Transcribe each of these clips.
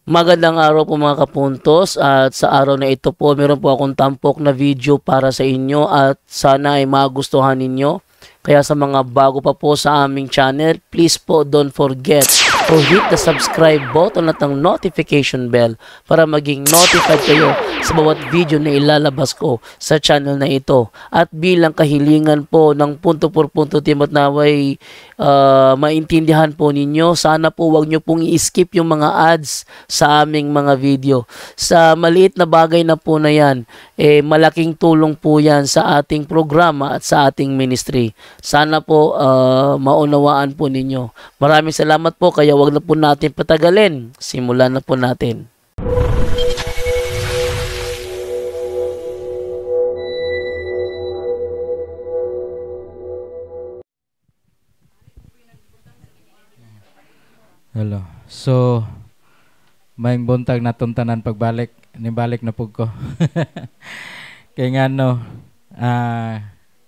Magandang araw po mga kapuntos, at sa araw na ito po meron po akong tampok na video para sa inyo at sana ay magustuhan ninyo. Kaya sa mga bago pa po sa aming channel, please po don't forget to hit the subscribe button at ang notification bell para maging notified kayo sa bawat video na ilalabas ko sa channel na ito. At bilang kahilingan po ng punto por punto team at naway maintindihan po ninyo, sana po wag nyo pong i-skip yung mga ads sa aming mga video. Sa maliit na bagay na po na yan, malaking tulong po yan sa ating programa at sa ating ministry. Sana po maunawaan po ninyo. Maraming salamat po, kaya wag na po natin patagalin. Simulan na po natin. Hello. So, maing buntag na tuntanan pagbalik. Nibalik na pug ko. Kaya nga no,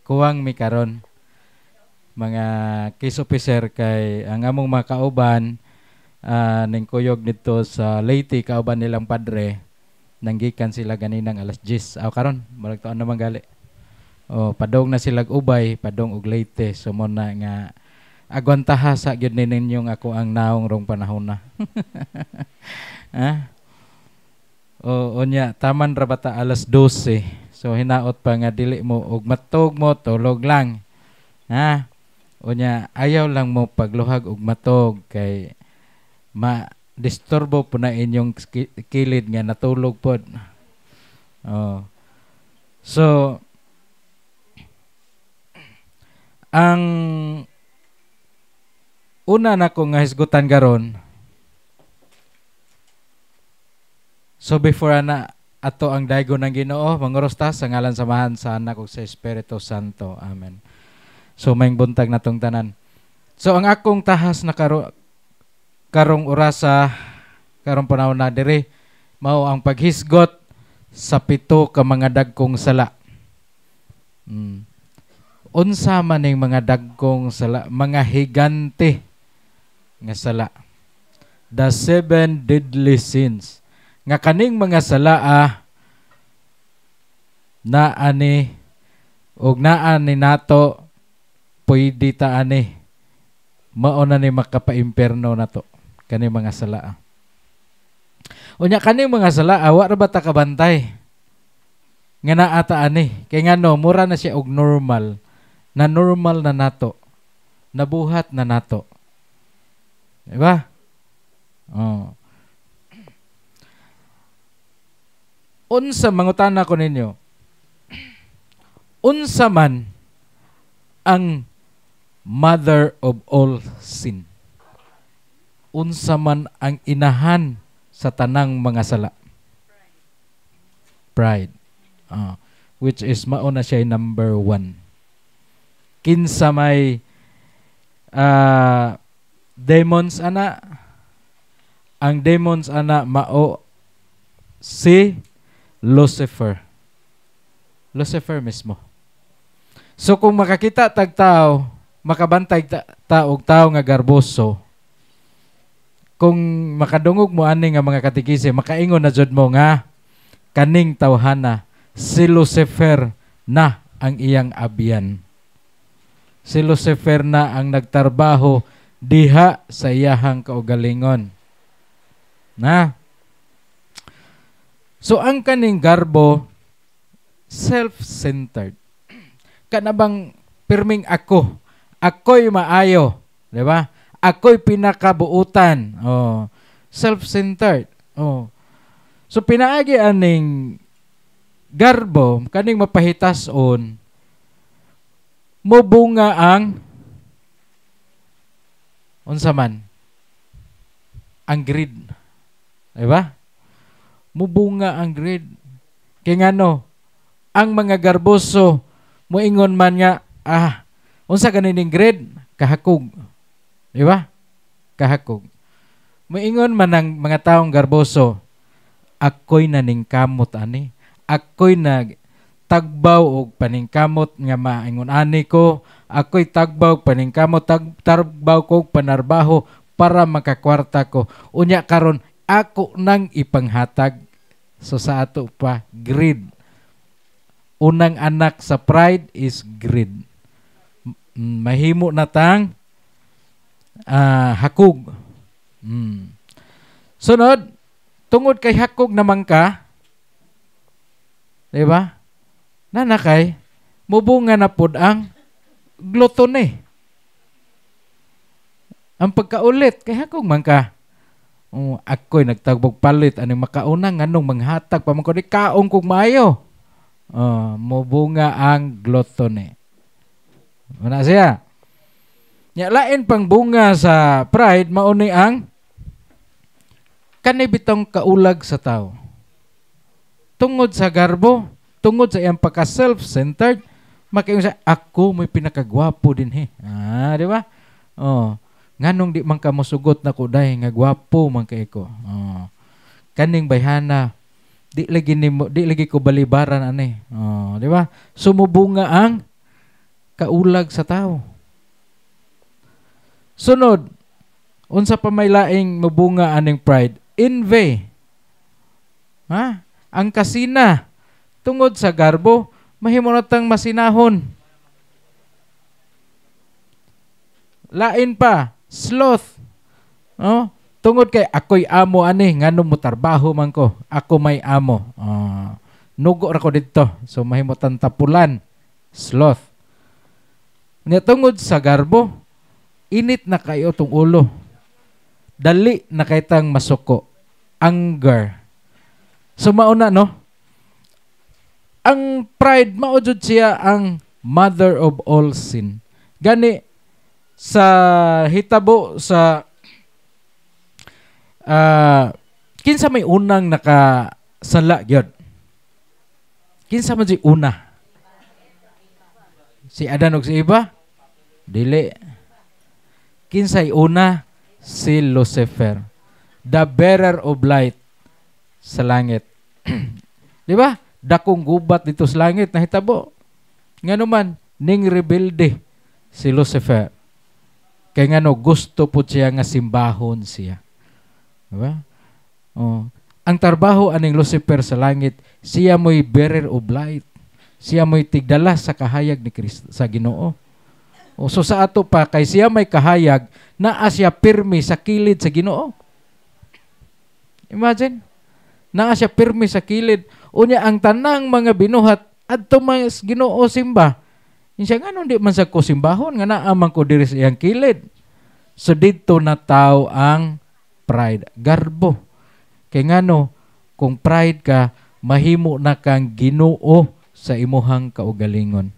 kuwang mi karon mga case officer kay ang among mga kauban ning kuyog dito sa Leyte, kauban nilang padre, nanggikan sila ganinang alas 10. Aw karon, marag tuon naman gali. Oh, padong na sila ubay, padong og Leyte. So mo na nga agwantaha sa gyud ninyong ako ang naong rong panahon na. O nya taman ra bata alas 12. So hinaot pa nga dili mo og matog mo, tulog lang. O nya ayaw lang mo pagluhag og matog kay ma-disturbo po na inyong kilid nga natulog pod. So ang una na ko nga hisgutan garon. So before ato ang daygo ng Ginoo, manguros ta sa ngalan samahan sa Anak ug sa Espiritu Santo. Amen. So maing buntag natong tanan. So ang akong tahas na karong orasa, karong panahon na diri, mao ang paghisgot sa 7 ka mga dagkong sala. Unsa man ning mga dagkong sala, mga higante nga sala. The 7 deadly sins. Nga kaning mga sala naani og naani nato pwede ta ani mao na ni makapaimperno nato kaning mga sala. Unya kaning mga sala wa ra ba ta kabantay nga naa ta ani kay ngano mura na siya og normal na nato, nabuhat na nato. Diba? Unsa mangutana ko ninyo? Unsa man ang mother of all sin? Unsa man ang inahan sa tanang mga sala? Pride. Which is mauna siya number 1. Kinsa may demons ana, ang demons ana mao si Lucifer mismo. So kung makakita tag tao, makabantay og tao nga garboso, kung makadungog mo ani nga mga katikise, makaingon na jud mo nga kaning tawhana si Lucifer na ang iyang abyan. Si Lucifer na ang nagtarbaho diha sa iyahang kaugalingon. So ang kaning garbo self-centered. Kanabang pirming ako'y maayo, di ba? Ako'y pinakabuutan. Self-centered. So pinaagi aning garbo kaning mapahitason mobunga ang unsa man ang greed. Di ba? Mubunga ang greed. Kaya ngano, ang mga garboso, muingon man nga, unsa ganing greed? Kahakog. Di ba? Kahakog. Muingon man ang mga taong garboso, ako'y naningkamot ani. Ako'y tagbaw og paningkamot nga maingon ani ko. Ako'y tagbaw paningkamot, tagbaw ko panarbaho para makakwarta ko. Unya karon ako nang ipanghatag. So sa ato pa, greed. Unang anak sa pride is greed. Mahimo na tang hakog. Sunod, tungod kay hakog naman ka, di ba? Nanakay, mubunga na pod ang gluttony. Ang pagkaulit, kay hakog man ka. Ako'y nagtagbog palit, anong makaunang, anong manghatag, pa man ko, di kaong kong maayo. Mubunga ang gluttony. Wala siya. Lain pang bunga sa pride, mauni ang kanibitong kaulag sa tao. Tungod sa garbo, tungod sa iyang pagka-self-centered, makiyung sa, ako may pinakagwapo din di ba? Nganong di man ka mosugot na ko dahi nga gwapo man kay ko. Kaning bayhana di lagi ko balibaran ani. Di ba? Sumubunga ang kaulag sa tao. Sunod, unsa pa may laing mabunga aning pride? Envy. Ang kasina tungod sa garbo mahimo natang masinahon. Lain pa, sloth. Tungod kay ako'y amo ani, ngano mo trabaho man ko. Ako may amo. Nugo ra ko dito. So mahimo tang tapulan. Sloth. Nya tungod sa garbo, init na kayo tong ulo. Dali na kaytang masuko. Anger. So mauna no. Ang pride maudjud siya ang mother of all sin. Gani sa hitabo sa kinsa may unang nakasala gyud? Kinsa man si una? Si Adan ug si Eva? Dili. Kinsay una? Si Lucifer, the bearer of light sa langit. Di ba? Dakong gubat dito sa langit na hitabo. Ngano man ning rebelde si Lucifer. Kay ngano gusto po siya nga simbahon siya. Diba? Ang trabaho aning Lucifer sa langit, siya mo'y bearer of light. Siya mo'y tigdala sa kahayag ni Kristo, sa Ginoo. So sa ato pa, kay siya may kahayag, naa siya pirmi sa kilid sa Ginoo. Imagine, naa siya pirmi sa kilid. Unya ang tanang mga binuhat, adto mas Ginoo simba. Siya nga nung di man sa ko simbahon, nga naaman ko diri sa iyang kilid. So dito na tao ang pride. Garbo. Kay ngano, kung pride ka, mahimo na kang Ginoo sa imuhang kaugalingon.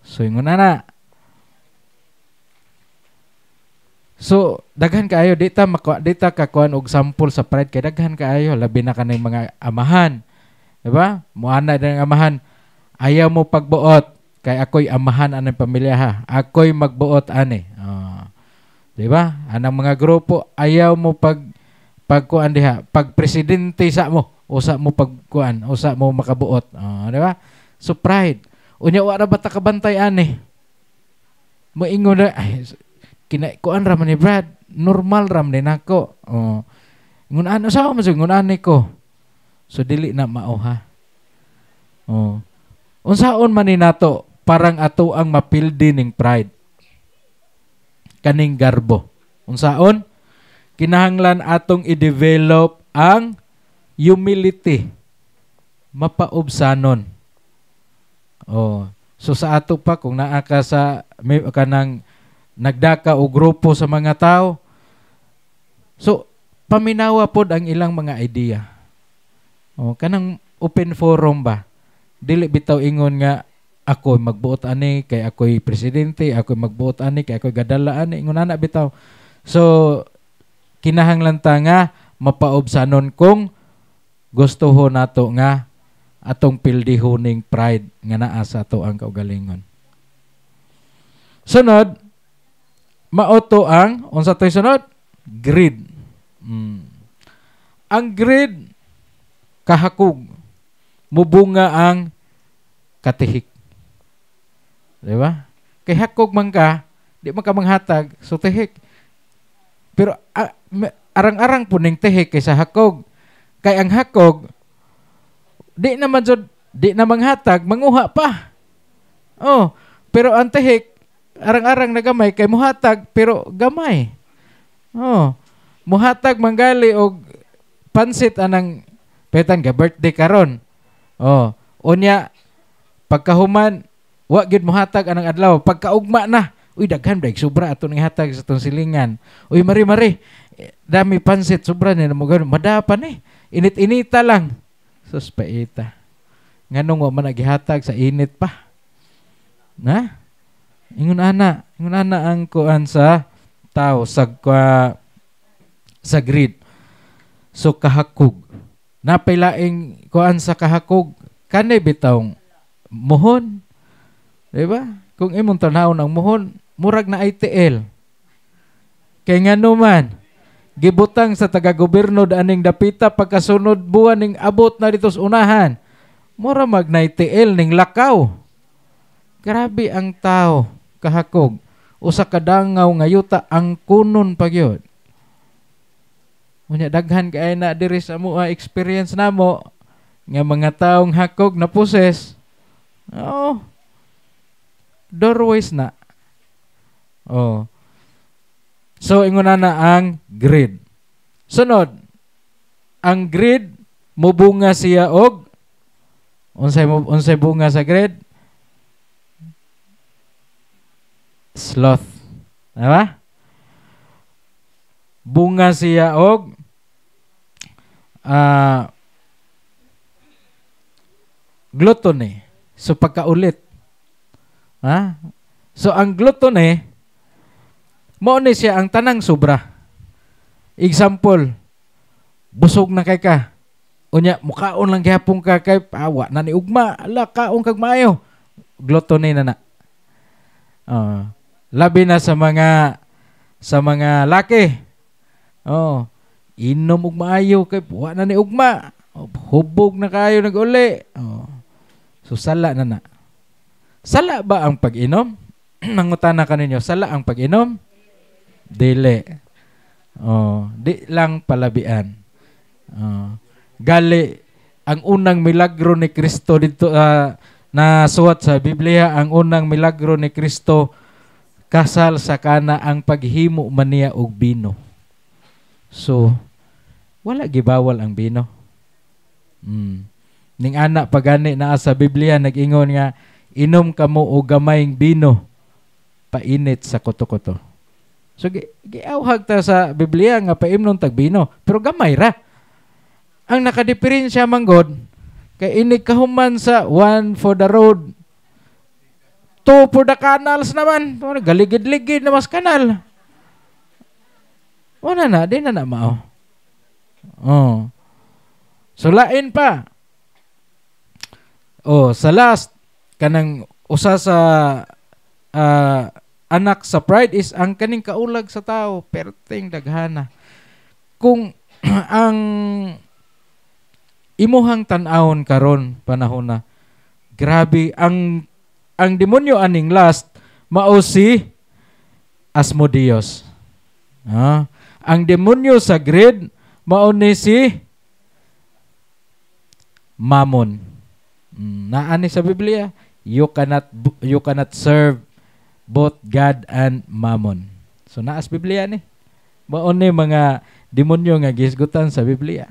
So ingon na. So daghan kaayo dita kakuan og sample sa pride kay daghan kaayo labi na kanang mga amahan. Diba? Muana din ang amahan. Ayaw mo pagbuot kay ako'y amahan anang pamilya ha. Ako'y magbuot ani. Diba? Anang mga grupo ayaw mo pagkuan diha, pag presidente sa mo, usa mo pagkuan, usa mo makabuot. Diba? So pride. Unya wa ra bata kabantay ani. Moingon na ay kuan ra man ni Brad, normal ram din ako. Ngun ano sa mo ngun ani ko. So dili na mao ha. Unsaon man ni nato parang ato ang mapildi ning pride. Kaning garbo. Unsaon? Kinahanglan atong i-develop ang humility. Mapaubsanon. So sa ato pa kung naa ka sa may kanang nagdaka o grupo sa mga tao. So paminawa pod ang ilang mga idea. Kanang open forum ba? Dili bitaw ingon nga ako magbuot ani kay ako'y presidente, ako'y magbuot ani kay ako'y gadala ani, ingon ana bitaw. So kinahanglan ta nga mapaubsanon kung gustuho nato nga atong pildihon ning pride nga naa sa ato ang kaugalingon. Sunod, maoto ang unsa toy sunod? Greed. Ang greed kahakog mubunga ang katihik. Di ba? Kay hakog man ka, di man ka manghatag, so tihik. Pero arang-arang po ning tihik kaysa hakog. Kay ang hakog, di na manghatag, manguha pa. Oh, pero ang tihik, arang-arang na gamay, kay muhatag, pero gamay. Oh, muhatag manggali og pansit anang petan ka birthday karon. Oh, unya pagkahuman wa gid muhatag anang adlaw, pagkaugma na, uy daghan dag sobra ato ning hatag sa tong silingan. Uy mari dami pansit sobra ni mo gano madapan eh. Init-inita lang. Sus paita. Nganong wa man nagihatag sa init pa. Na? Ingon ana ang kuan sa tao sa grid. So kahakog. Napay laing kuan sa kahakog kanay bitawng muhon. Diba? Kung imong tanawon ang muhon, murag na ITL. Kay ngano man gibutang sa taga-gobyerno aning dapita pagkasunod buwan ning abot na dito sa unahan. Mura mag ITL ning lakaw. Grabe ang tao kahakog. Usa ka dangaw nga yuta ang kunon pagyod. Unya daghan kay na diri sa moa experience namo nga mga taong hakog na poses. Oh. Doorways na. Oh. So ingon na ang grid. Sunod, ang grid mubunga siya og unsay bunga sa grid? Sloth. Diba? Bunga siya og gluttony. So pagkaulit. Ha? So ang gluttony mao ni siya ang tanang sobra. Example, busog na kay ka. Unya mukaon lang gihapon ka kay awa na ni ugma, ala kaon kag maayo. Gluttony na. Labi na sa mga laki. Oh, inom og maayo kay wa na ni ugma. Hubog na kayo nag-uli. Oh. So sala na. Sala ba ang pag-inom? Nangutana ka ninyo, sala ang pag-inom? Dili. Oh, di lang palabian. Gali ang unang milagro ni Kristo dito na suwat sa Biblia, ang unang milagro ni Kristo kasal sa kana ang paghimo man niya og bino. So wala gibawal ang bino. Ning ana pagani naa sa Biblia nag-ingon nga inom kamo og gamayng bino painit sa kuto-kuto. So giawhag ta sa Biblia nga paimnon tag bino, pero gamay ra. Ang nakadiferensya manggod kay ini kahuman sa one for the road, two for the canals naman. Galigid-ligid na mas kanal. Wala na, di na mao. Oh. So lain pa. Oh, sa last kanang usa sa anak sa pride is ang kaning kaulag sa tao, perting daghana. Kung ang imuhang tan-awon karon panahon na, grabe ang demonyo aning last mao si Asmodeus. Ang demonyo sa grid mao ni si Mammon. Naani sa Biblia, you cannot serve both God and Mammon. So naas Biblia ni. Mao ni mga demonyo nga gisgutan sa Biblia.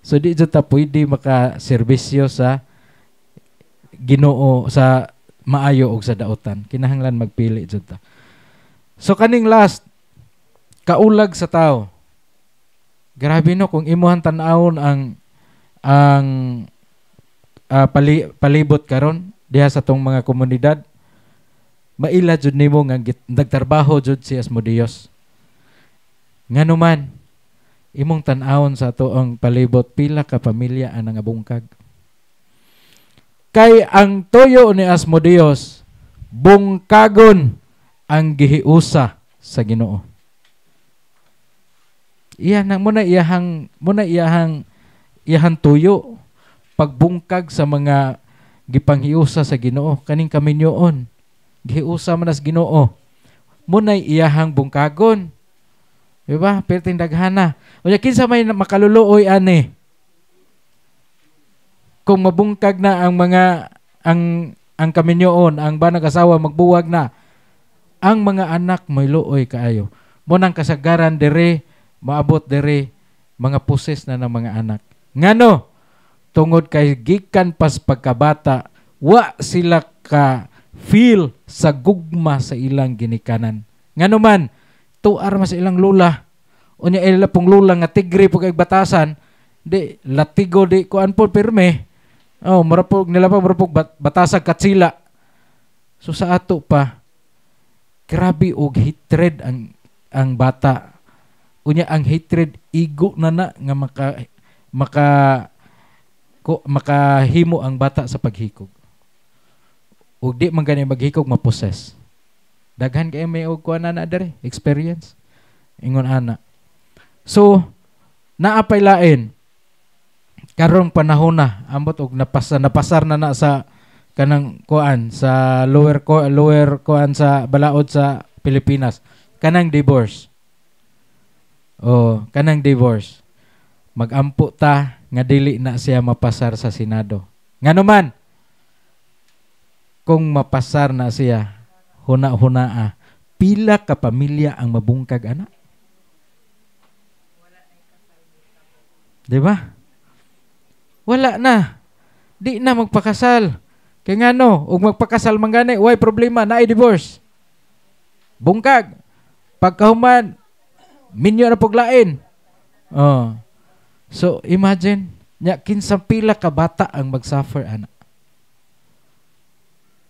So di jud ta pwede makaserbisyo sa Ginoo sa maayo og sa daotan. Kinahanglan magpili jud ta. So kaning last, kaulag sa tao. Grabe no kung imuhan tan-awon ang palibot karon diha sa tong mga komunidad. Maila jud nimo nga nagtrabaho jud si Asmodeus. Ngano man imong tan-awon sa atoang palibot pila ka pamilya ang nangabungkag. Kay ang toyo ni Asmodeus bungkagon ang gihiusa sa Ginoo. Iyan muna iyahang tuyo pagbungkag sa mga gipanghiusa sa Ginoo kaning kaminyoon. Gihiusa man as Ginoo. Munay iyahang bungkagon. Di ba? Perting daghana. Unya kinsa may makaluluoy ani? Kung mabungkag na ang mga ang kaminyoon, ang banag asawa magbuwag na, ang mga anak may luoy kaayo. Mo nang kasagaran dere, maabot dere mga puses na ng mga anak. Ngano? Tungod kay gikan pas pagkabata, wa sila ka feel sa gugma sa ilang ginikanan. Ngano man, tuar mas ilang lula. Unya ila pong lula nga tigre pag batasan, di latigo di kuan po pirme. Oh, marapog nila pa marapog batasag katsila. So sa ato pa, grabe og hatred ang bata. Unya ang hatred igo na nga makahimo ang bata sa paghikog. Ug di man gani maghikog maposes. Daghan kay may og kuan na dere experience. Ingon ana. So naapay lain karong panahon na ambot og napasar na sa kanang kuan sa lower kuan sa balaod sa Pilipinas, kanang divorce. Oh, kanang divorce. Magampo ta nga dili na siya mapasar sa Senado. Ngano man kung mapasar na siya, huna-hunaa, pila ka pamilya ang mabungkag ana? Di ba? Wala na. Di na magpakasal. Kaya nga no, ug magpakasal man gani, why problema na i-divorce. Bungkag. Pagkahuman, minyo na paglain. Oh. So imagine, nya kinsa pila ka bata ang mag-suffer ana.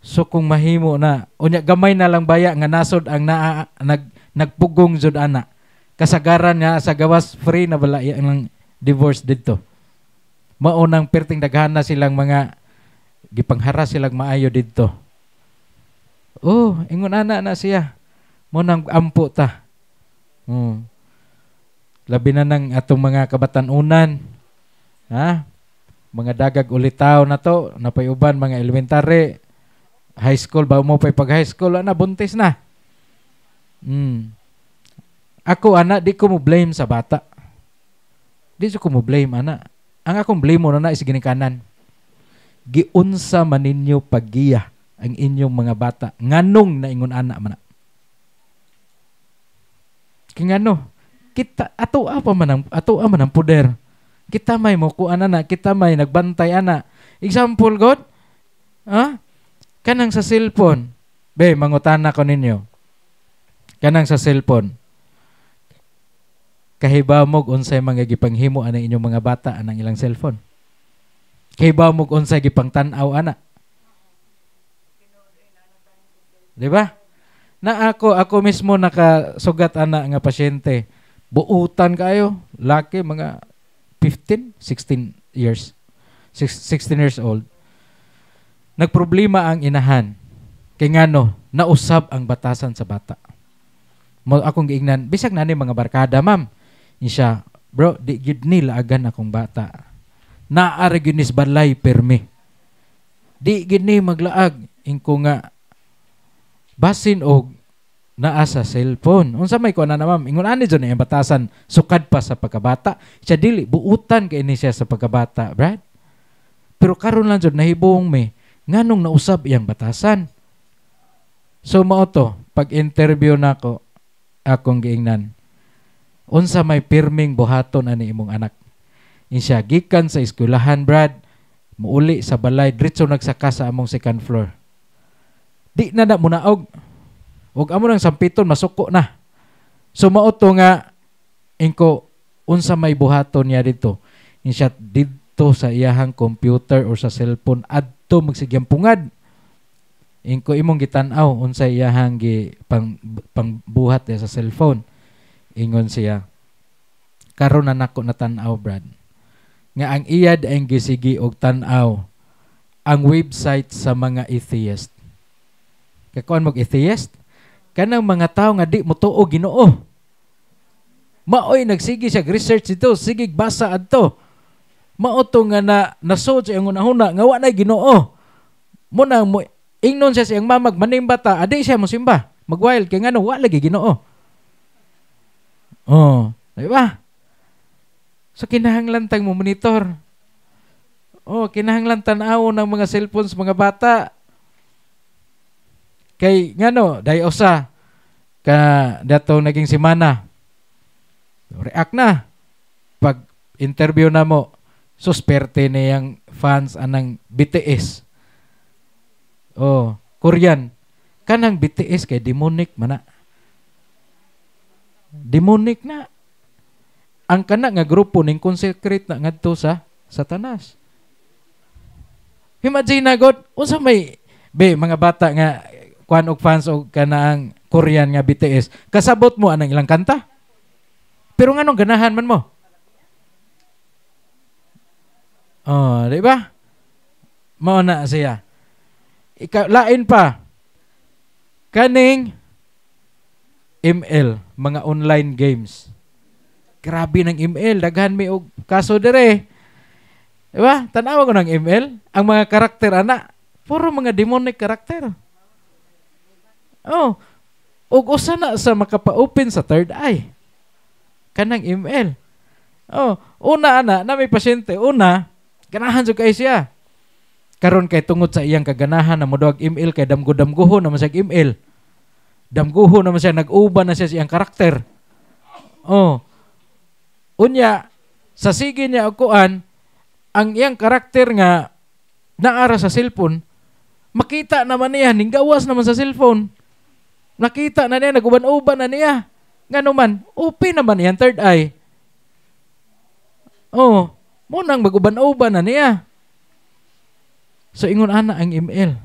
So kung mahimo na, unya gamay na lang baya nga nasod ang nagpugong jud ana. Kasagaran niya sa gawas free na bala ang divorce dito. Maunang perting daghana silang mga gipangharas silang maayo dito. Oh, ingon ana na siya. Mo nang ampo ta. Labi na nang atong mga kabatanunan. Ha? Mga dagag ulitaw na to, napay uban mga elementary, high school ba mo pay pag high school ana buntis na. Ako ana di ko mo blame sa bata. Di ko mo blame ana. Ang akong blame mo na is ginikanan. Giunsa man ninyo paggiya ang inyong mga bata. Nganong naingon ana man. Kingano, kita ato man ang puder. Kita may mo kuan ana, kita may nagbantay ana. Example God, kanang sa cellphone. Be, mangutana ko ninyo. Kanang sa cellphone. Kahibaw mo unsay mga gipanghimo ana inyong mga bata anang ilang cellphone. Kahibaw mo unsay gipangtan-aw ana. Di ba? Na ako mismo nakasugat ana nga pasyente. Buutan kayo, laki mga 15, 16 years. 16 years old. Nagproblema ang inahan. Kay ngano, nausab ang batasan sa bata. Mo akong giingnan, bisag na ni mga barkada, ma'am. Siya, bro, di gid ni laagan akong bata. Naara gyud nis balay permi. Di gid ni maglaag ingko nga basin og naa sa cellphone. Unsa may kuan na ma'am? Ingon ani jud ang batasan sukad pa sa pagkabata. Siya dili buutan kay ni siya sa pagkabata, Brad. Pero karon lang jud nahibong me nganong nausab iyang batasan. So mao to, pag interview nako akong giingnan. Unsa may pirming buhaton ani imong anak? Insya gikan sa eskwelahan, Brad, muuli sa balay diretso nagsaka sa among second floor. Di na munaog. Ug amo nang sampiton masuko na. So mao to nga ingko unsa may buhaton niya dito. Insya dito sa iyahang computer or sa cellphone adto magsigyam-pungad. Ingko imong gitan-aw unsa iyahang pangbuhat sa cellphone. Ingon siya, karon na nako natan-aw, Brad, nga ang iyad ang gisigi og tan-aw ang website sa mga atheist. Kakuan mo atheist? Kanang mga tao nga di mo tuo Ginoo. Maoy nagsigi siya research dito, sige basa adto. Mao to nga nasod siya ang unahuna nga wa na Ginoo. Mo nang mo ingnon siya siyang mamag manimbata, adi siya mo simba. Magwild kay ngano wa lagi Ginoo. Oh, di ba? So kinahanglan tang mo monitor. Oh, kinahanglan tan-aw ng mga cellphones mga bata. Kay ngano, day usa ka dato naging semana. React na. Pag interview na mo, susperte niyang fans anang BTS. Oh, Korean. Kanang BTS kay demonic mana. Demonic na. Ang kana nga grupo ning consecrate na ngadto sa Satanas. Imagine na God, unsa may mga bata nga kuan og fans og kanaang Korean nga BTS. Kasabot mo anang ilang kanta? Pero nganong ganahan man mo? Oh, di ba? Mao na siya. Lain pa. Kaning ML, mga online games. Grabe ng ML, daghan mi og kaso dire. Di ba? Tanawa ko ng ML, ang mga karakter ana, puro mga demonic karakter. Oh, ug usa na sa makapa-open sa third eye. Kanang ML. Oh, una ana na may pasyente, una ganahan jud kay siya. Karon kay tungod sa iyang kaganahan na moduag ML kay damgo-damgohon naman siya ML. Damgohon naman siya, nag-uban na siya sa iyang karakter. Oh. Unya sa sige niya og kuan ang iyang karakter nga naara sa cellphone, makita naman niya ning gawas naman sa cellphone. Nakita na niya, naguban-uban na niya. Ngano man, open naman yan, third eye. Oh, munang maguban-uban na niya. So, ingon ana ang ML.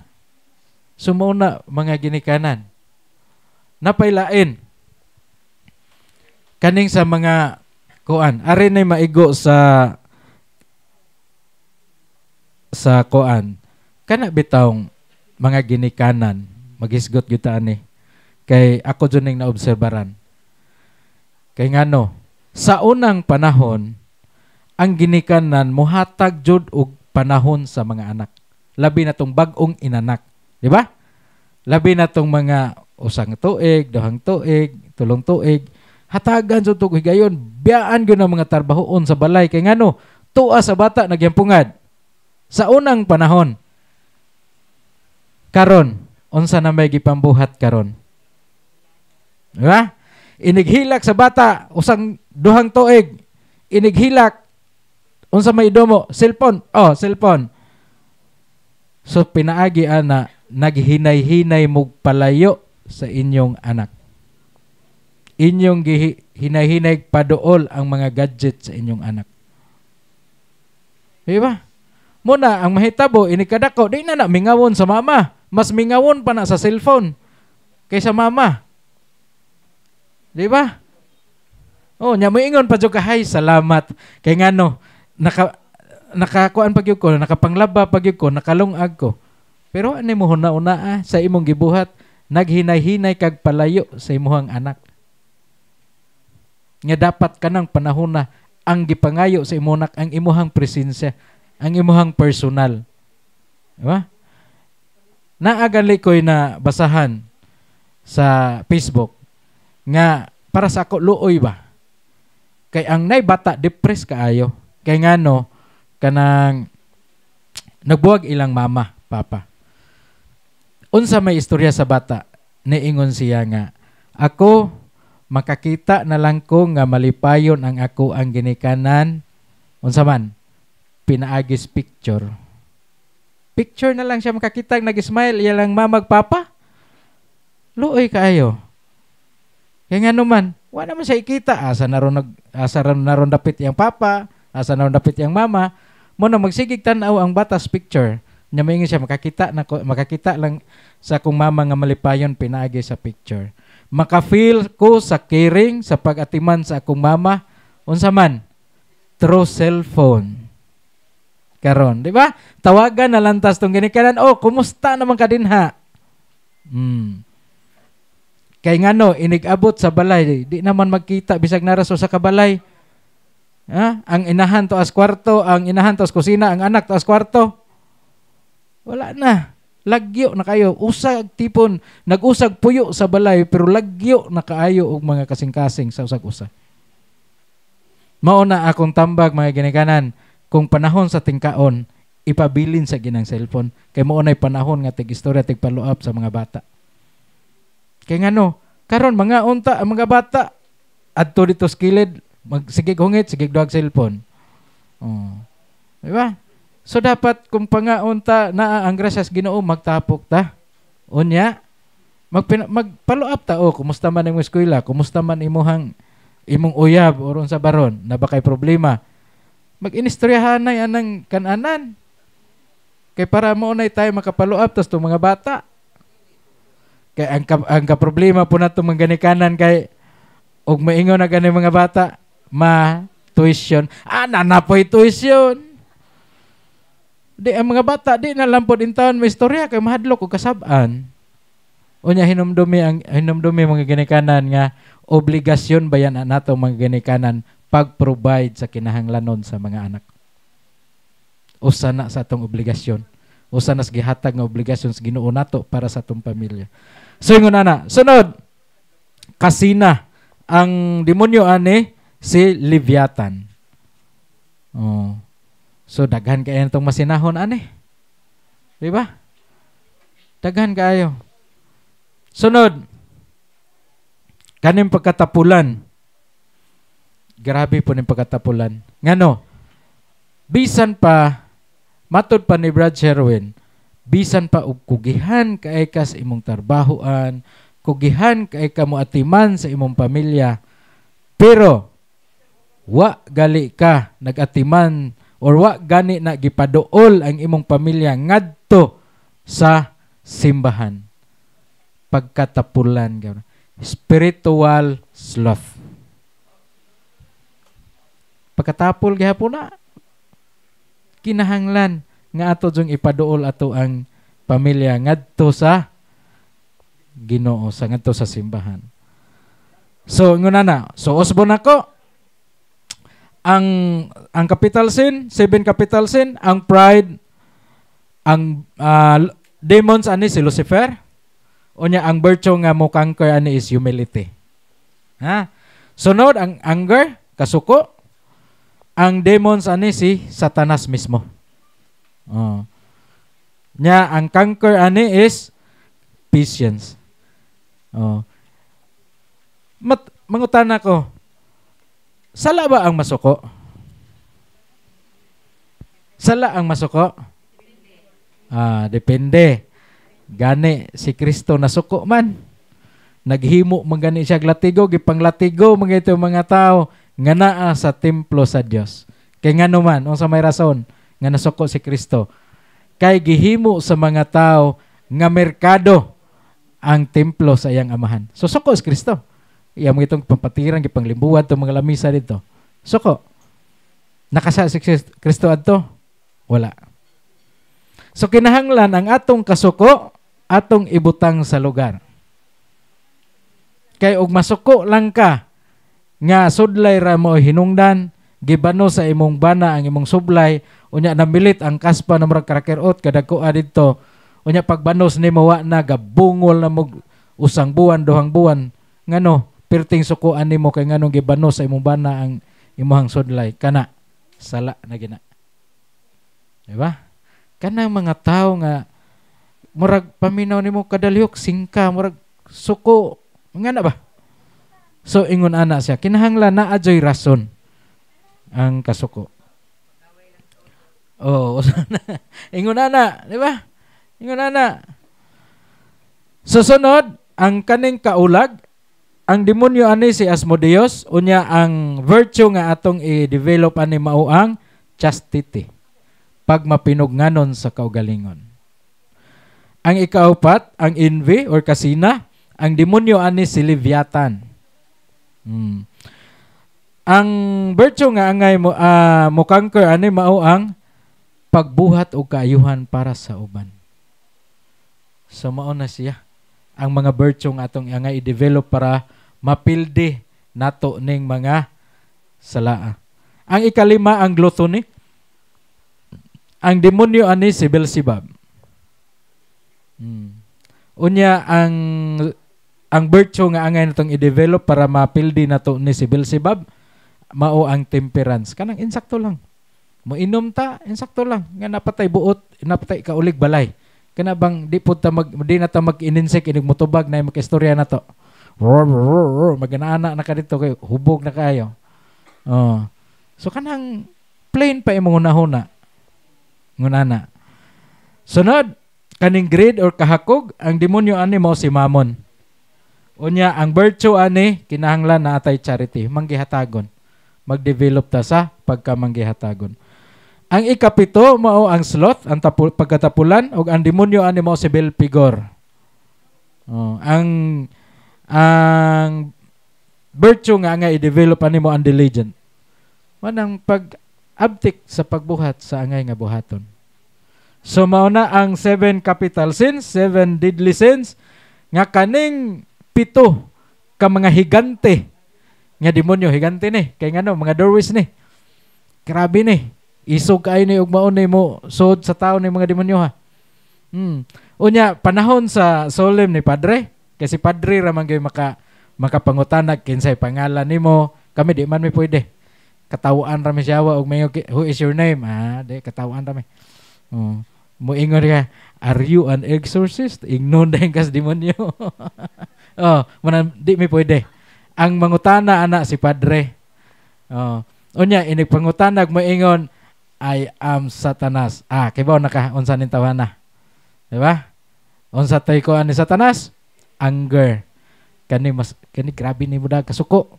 Sumuna mga ginikanan. Napailain. Kaning sa mga kuan. Ari na maigo sa kuan. Kana bitawng mga ginikanan. Magisgot kita ani. Kay ako dyan yung naobserbaran. Kay ngano, sa unang panahon, ang ginikanan muhatag jud og panahon sa mga anak. Labi na tong bag-ong inanak. Di ba? Labi na tong mga usang tuig, duhang tuig, tulong tuig. Hatagan jud tog higayon. Biyaan gyud ang mga tarbahoon sa balay. Kay ngano, tuwa sa bata nagyampungad. Sa unang panahon. Karon, unsa na may gipambuhat karon? Diba? Inighilak sa bata, usang duhang tuig. Inighilak. Unsa may idomo? Cellphone. Oh, cellphone. So, pinaagi ana, naghinay-hinay mo palayo sa inyong anak. Inyong hinay-hinay padool ang mga gadget sa inyong anak. Diba? Muna, ang mahitabo, inikadako, di na mingawon sa mama. Mas mingawon pa na sa cellphone kaysa mama. Di ba? Oh, nya moingon pa jud kahay salamat kay ngano nakakuan pagyud ko, nakapanglaba pagyud ko, nakalungag ko. Pero ani mo huna-una sa imong gibuhat, naghinay-hinay kag palayo sa imong anak. Nga dapat kanang panahon na ang gipangayo sa imong anak ang imong presensya, ang imong personal. Di ba? Naagali ko'y na basahan sa Facebook nga para sa ako luoy ba kay ang nay bata depressed kaayo kay ngano kanang nagbuwag ilang mama papa. Unsa may istorya sa bata, niingon siya nga ako makakita na lang ko nga malipayon ang ako ang ginikanan unsa man pinaagis picture na lang siya makakita nag-smile iya lang mamag papa. Luoy kaayo. Kaya nga naman, wala naman siya ikita. Asa naron dapit yung papa, asa naron dapit yung mama. Muna magsigig tanaw ang batas picture. Nya maingin siya makakita lang sa kung mama nga malipayon pinaagi sa picture. Maka-feel ko sa caring, sa pag-atiman sa akong mama, unsa man, through cellphone. Karon, di ba? Tawagan na lantas tong ginikanan, oh, kumusta naman ka dinha? Kay ngano inigabot sa balay, di naman magkita bisag naraso sa kabalay. Ha? Ang inahan to as kwarto, ang inahan to as kusina, ang anak to as kwarto. Wala na. Lagyo na kayo. Usag tipon, nag-usag puyo sa balay pero lagyo na kaayo og mga kasing-kasing sa usag-usa. Mao na akong tambag mga ginikanan, kung panahon sa tingkaon, ipabilin sa ginang cellphone. Kay mao nay panahon nga tig-istorya tig-follow up sa mga bata. Kay ngano, karon mga unta ang mga bata adto dito sa kilid, sige hungit, sige duag cellphone. Oh. Di ba? So dapat kung pangaunta na ang grasya sa Ginoo magtapok ta. Unya, mag-follow up ta. O, kumusta man ang eskwela? Kumusta man imong uyab o sa baron na ba kay problema? Mag-inistoryahan na yan ng kananan. Kay para mo na tayo makapalo up tas itong mga bata. Kay ang problema po na itong mga ganikanan kay og maingon na gani mga bata tuition. Nanapoy tuition. Di ang mga bata di na lampod intaon may istorya kay mahadlok og kasab-an. Unya hinumdumi mga ginikanan nga obligasyon bayan nato mga ginikanan pag-provide sa kinahanglanon sa mga anak. Usa na sa atong obligasyon. Usa na sa gihatag nga obligasyon sa Ginoo nato para sa atong pamilya. So ingon ana, sunod. Kasina ang demonyo ani si Leviathan. Oh. So daghan kayo itong masinahon ani. Di ba? Daghan kayo. Sunod. Kaning pagkatapulan. Grabe po ning pagkatapulan. Ngano? Bisan pa matud pa ni Brad Sherwin, bisan pa og kugihan kay ka sa imong tarbahoan, kugihan kay ka mo atiman sa imong pamilya, pero wa gali ka nagatiman or wa gani na gipaduol ang imong pamilya ngadto sa simbahan. Pagkatapulan gyud. Spiritual sloth. Pagkatapol gihapon na kinahanglan nga ato jung ipaduol ato ang pamilya ngadto sa Ginoo, sa ngadto sa simbahan. So nguna na, so usbon nako ang capital sin, 7 capital sin, ang pride, ang demons ani si Lucifer, unya ang virtue nga mo conquer ani is humility. Ha? Sunod ang anger, kasuko. Ang demons ani si Satanas mismo. Oh. Nya ang conquer ani is patience. Oh. Mangutan ako. Sala ba ang masuko? Sala ang masuko? Depende. Gani si Kristo nasuko man. Naghimo man gani siya latigo, gipanglatigo mga ito mga tao nga naa sa templo sa Dios. Kay ngano man unsa may rason nga nasuko si Kristo? Kay gihimo sa mga tao nga merkado ang templo sa iyang amahan. So suko si Kristo. Iya mo itong pampatiran gipanglimbuhan tong mga lamisa dito. Suko. Nakasa si Kristo adto? Wala. So kinahanglan ang atong kasuko atong ibutang sa lugar. Kay og masuko lang ka nga sudlay ra mo hinungdan, gibano sa imong bana ang imong sublay, unya namilit ang kaspa na murag karakerot kadagko didto. Unya pagbanos nimo wa na gabungol na mo usang buwan, duhang buwan. Ngano, perting sukuan nimo kay nganong gibanos sa imong bana ang imong sudlay. Kana sala na gina. Diba? Kanang mga tao nga murag paminaw nimo kadalyok singka, murag suko, ngana ba? So ingon ana siya, kinahanglan na adyoy rason ang kasuko. Oh, ingon ana, di ba? Ingon ana. Susunod, ang kaning kaulag, ang demonyo ani si Asmodeus, unya ang virtue nga atong i-develop ani mao ang chastity. Pagmapinugnanon sa kaugalingon. Ang ikaapat, ang envy or kasina, ang demonyo ani si Leviathan. Ang virtue nga angay mo conquer ani mao ang pagbuhat og kaayuhan para sa uban. So mao na siya ang mga virtue nga atong angay i-develop para mapildi nato ning mga salaa. Ang ikalima ang gluttony. Ang demonyo ani si Beelzebub. Unya ang virtue nga angay natong i-develop para mapildi nato ni si Beelzebub, mao ang temperance. Kanang insakto lang. Moinom ta, insakto lang. Nga napatay buot, napatay kaulig balay. Kana bang di na ta mag-ininsik inig motubag na makistorya na to. Maganaana na ka dito kay hubog na kayo. Oh. So kanang plain pa imong una-una. Ngunana. Sunod, kaning greed or kahakog, ang demonyo ani mao si Mammon. Unya ang virtue ani kinahanglan na atay charity, manggihatagon. Mag-develop ta sa pagkamanggihatagon. Ang ikapito mao ang sloth, ang pagkatapulan, ug ang demonyo ani mao si Belphegor. Oh, ang virtue nga i-develop ani mo ang diligent. Manang pag-abtik sa pagbuhat sa angay nga buhaton. So mao na ang 7 capital sins, 7 deadly sins nga kaning 7 ka mga higante nga demonyo, higante ni kay ngano mga doorways ni. Grabe ni. Isog kayo ni ug mao ni mo sod sa tao ni mga demonyo ha. Unya panahon sa solemn ni Padre, kasi Padre ra man gyud makapangutanag kinsay pangalan nimo, kami di man mi pwede. Katawaan ra mi siya og mayo, who is your name? Di katawaan ra mi. Moingon ka, are you an exorcist? Ingnon dahil kas demonyo. Di mi pwede. Ang mangutana ana si Padre. Unya inig pangutanag moingon, I am Satanas. Kibaw naka unsa nin tawana. Di ba? Unsa tay ko ani Satanas? Anger. Kani grabe ni budak kasuko.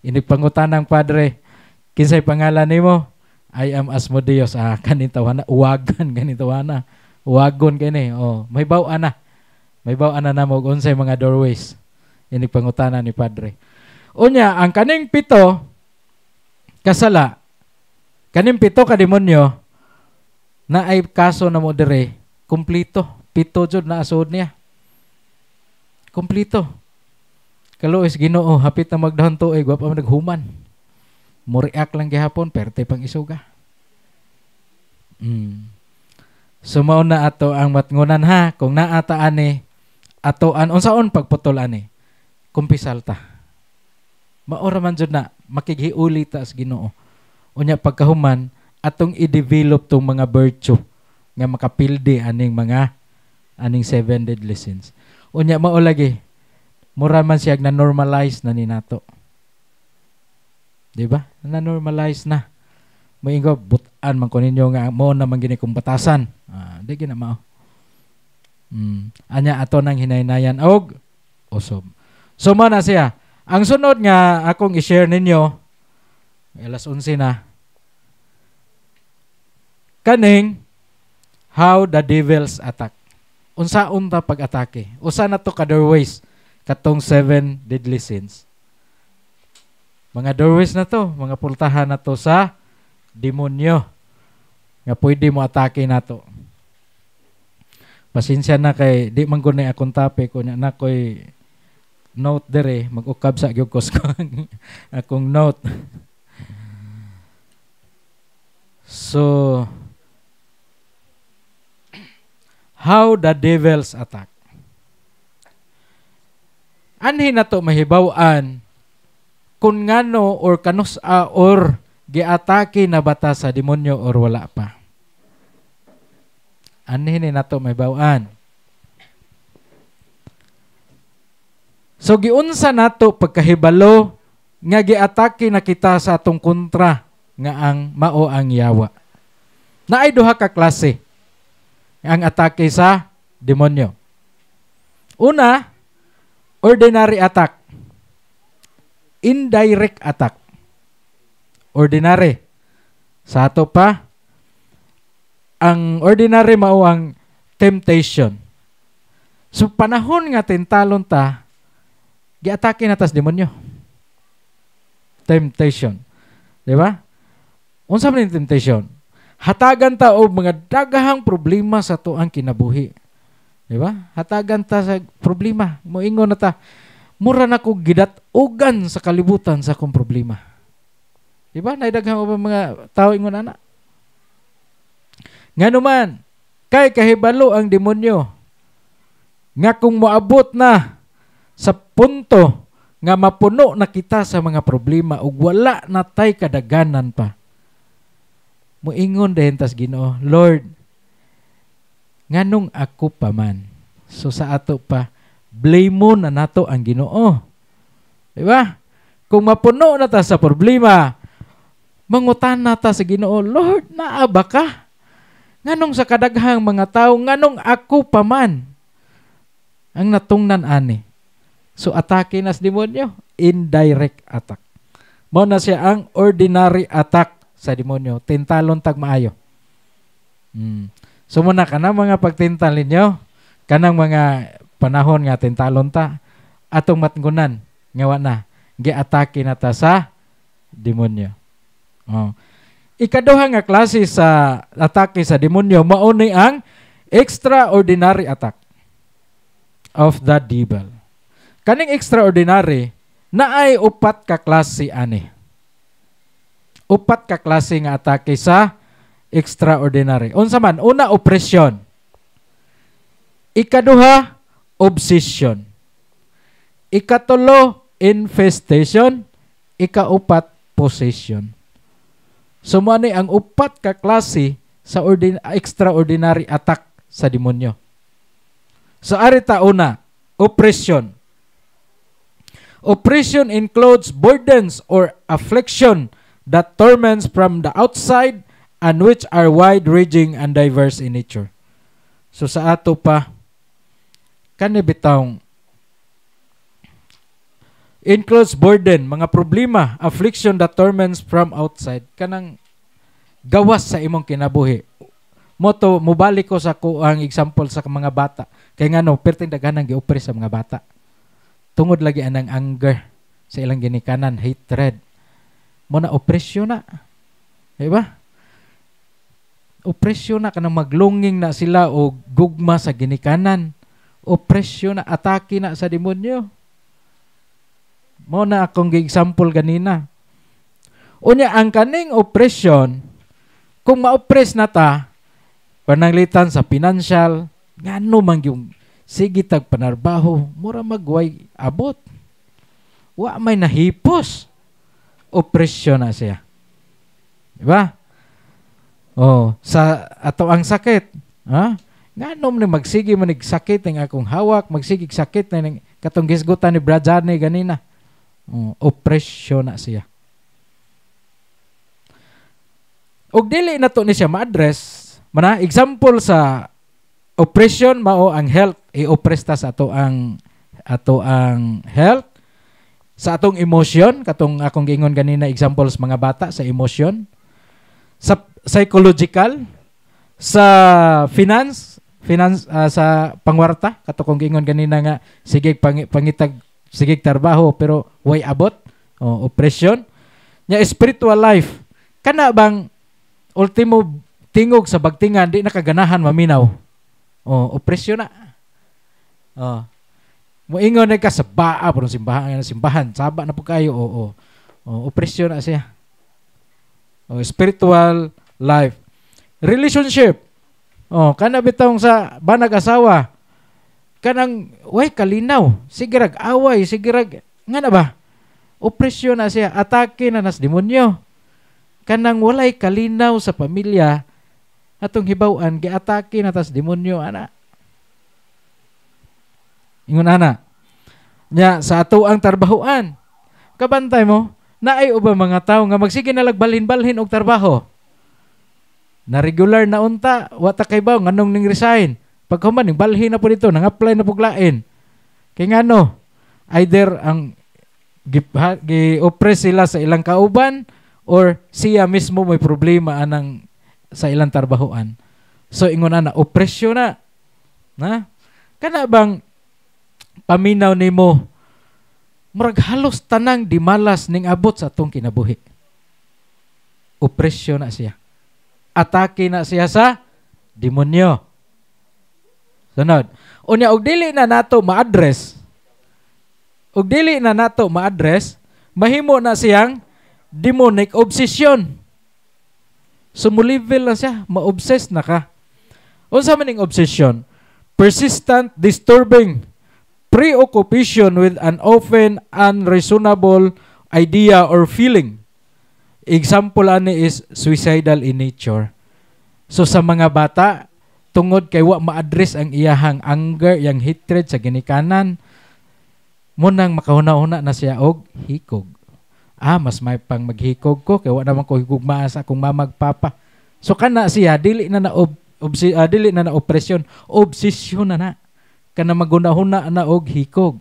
Inig pangutanang Padre, kinsay pangalan nimo? I am Asmodeus. Kanin tawana, uwagan kanin tawana. Uwagon kini. May baw ana. May baw ana na mo unsay mga doorways. Inig pangutanan ni Padre. Unya ang kaning 7 kasala. Kaning 7 ka demonyo na ay kaso na mo dire, kumplito. 7 jud na asod niya. Kumplito. Kaluoy Ginoo, hapit na magdahon tuig, wa pa naghuman. Muriak lang gihapon, perte pang isuga. Sumao na ato ang matngunan ha, kung naata ani, atoan, unsaon pagputol ani, kumpisal ta. Maura man jud na, makighiuli ta sa Ginoo. Unya pagkahuman, atong i-develop tong mga virtue, nga makapildi aning 7 deadly sins. Unya mao lagi, mura man siya na normalize na ni nato. Di ba? Na-normalize na. Moingo, butan man ko ninyo nga mo na man gini kong batasan. Di gina mao. Anya ato nang hinaynayan og usob. So mo na siya. Ang sunod nga akong i-share ninyo, alas 11 na. Kaning, how the devils attack. Unsaon ta pag-atake? Usa na to ka doorways katong 7 deadly sins. Mga doorways na to, mga pultahan na to sa demonyo nga pwede mo atake na to. Pasensya na kay di man gunay akong topic kunya na koy note dere mag-ukab sa gyud ko akong note. So how the devils attack. Anhi na to mahibaw-an kung ngano or kanusa or giatake na bata sa demonyo or wala pa. Anhi ni nato mahibaw-an. So giunsa nato pagkahibalo nga giatake na kita sa atong kontra nga ang mao ang yawa. Naay duha ka klase ang atake sa demonyo. Una, ordinary attack. Indirect attack. Ordinary. Sa ato pa, ang ordinary mao ang temptation. So panahon nga tentalon ta, giatake na tas demonyo. Temptation. Di ba? Unsa man yung temptation? Hatagan ta og mga daghang problema sa tuang kinabuhi. Di ba? Hatagan ta sa problema. Moingon na ta, mura na ko gidat-ugan sa kalibutan sa akong problema. Di ba? Naidaghang ba mga tao ingon ana? Nganuman, kay kahibalo ang demonyo nga kung moabot na sa punto nga mapuno na kita sa mga problema ug wala na tay kadaganan pa. Muingon din tas Ginoo, Lord, nganong ako pa man. So sa ato pa, blame mo na nato ang Ginoo. Diba? Kung mapuno na ta sa problema, mangutan na ta sa Ginoo, Lord, naa ba ka? Nganong sa kadaghang mga tao, nganong ako pa man? Ang natungnan ani. So atake nas demonyo, indirect attack. Mao na siya ang ordinary attack sa demonyo, tintalon tag maayo. So muna ka na mga pagtintal ninyo, kanang mga panahon nga tintalon ta, atong matgunan, nga na, gi-atake na ta sa demonyo. Ikaduha nga klase sa atake sa demonyo, mao ni ang extraordinary attack of the devil. Kaning extraordinary, naay upat ka klase ani. Upat ka klase nga atake sa extraordinary. Unsa man? Una, oppression. Ikaduha, obsession. Ikatulo, infestation. Ikaupat, possession. So mo ang upat ka klase sa extraordinary attack sa demonyo. So arita una, oppression. Oppression includes burdens or affliction that torments from the outside and which are wide-ranging and diverse in nature. So sa ato pa, kanibitang includes burden, mga problema, affliction that torments from outside, kanang gawas sa imong kinabuhi. Moto, mubalik ko sa ang example sa mga bata. Kaya nga no, perting daghanang gi-oppress sa mga bata. Tungod lagi anang anger sa ilang ginikanan, hatred. Muna oppression na. Diba? Oppression na, kanang maglunging na sila o gugma sa ginikanan. Oppression na, atake na sa demonyo. Muna akong example ganina. Unya, ang kaning oppression, kung ma-oppress na ta, pananglitan sa financial, ngano man yung sige tag panarbaho, mura magway abot. Wa may nahipos. Oppression na siya. Diba? Oh, sa ato ang sakit, ha? Nganom ni magsige man sakit ng akong hawak, magsige sakit na ng katong gisgutan ni Brajane ganina. Oh, oppression na siya. Og dili na to ni siya ma-address, mana example sa oppression mao ang health, i-oppress ta sa ato ang health, sa atong emotion, katong akong giingon ganina examples mga bata sa emotion, sa psychological, sa finance sa pangwarta, katong giingon ganina nga sige pangitag sige trabaho pero way abot, oppression. Nya spiritual life, kana bang ultimo tingog sa bagtingan di nakaganahan maminaw. Oppression na. Moingon na ka sa baa pero simbahan saba na po kayo. Oppression na siya. Spiritual life, relationship. Kana bitong sa banag asawa, kanang way kalinaw, sigirag away, sigirag nga na ba? Oppression na siya, atake na nas demonyo. Kanang walay kalinaw sa pamilya, atong hibaw-an giatake na tas demonyo ana. Ingon ana. Nya sa ato ang tarbahoan. Kabantay mo, naay uba mga tawo nga magsige na balhin-balhin og trabaho. Na regular na unta, wata kay baw nganong ning resign. Pagkaman ning balhin na po dito, nang apply na puglain. Kay ngano, either ang gi-oppress sila sa ilang kauban or siya mismo may problema anang sa ilang tarbahoan. So ingon ana, oppression na. Na? Kana bang paminaw nimo murag halos tanang di malas ning abot sa atong kinabuhi. Oppression na siya. Atake na siya sa demonyo. Sunod. Unya og dili na nato ma-address. Og dili na nato ma-address, mahimo na siyang demonic obsession. Sumulevel na siya, ma-obsess na ka. Unsa man ning obsession? Persistent, disturbing, preoccupation with an often unreasonable idea or feeling. Example ani is suicidal in nature. So sa mga bata, tungod kay wa ma-address ang iyahang anger, yang hatred sa ginikanan, munang makahuna-huna na siya og hikog. Mas may pang maghikog ko kay wa naman ko higugma sa akong mamagpapa. So kana siya dili na opresyon, obsession na. Kana magunahuna na og hikog.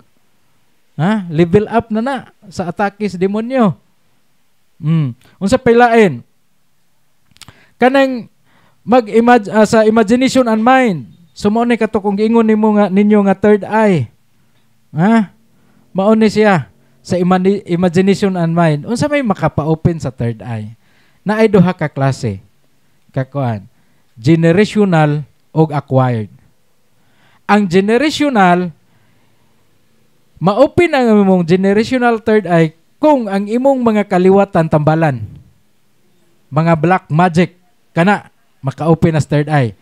Level up na sa atake sa demonyo. Unsa pailain? Kanang sa imagination and mind. Sumo ni kato kung giingon ninyo nga third eye. Mao ni siya sa imagination and mind. Unsa may makapa-open sa third eye? Naay duha ka klase. Kakuan, generational o acquired. Ang generational, ma-open ang imong generational third eye kung ang imong mga kaliwatan tambalan. Mga black magic, kana, maka-open as third eye.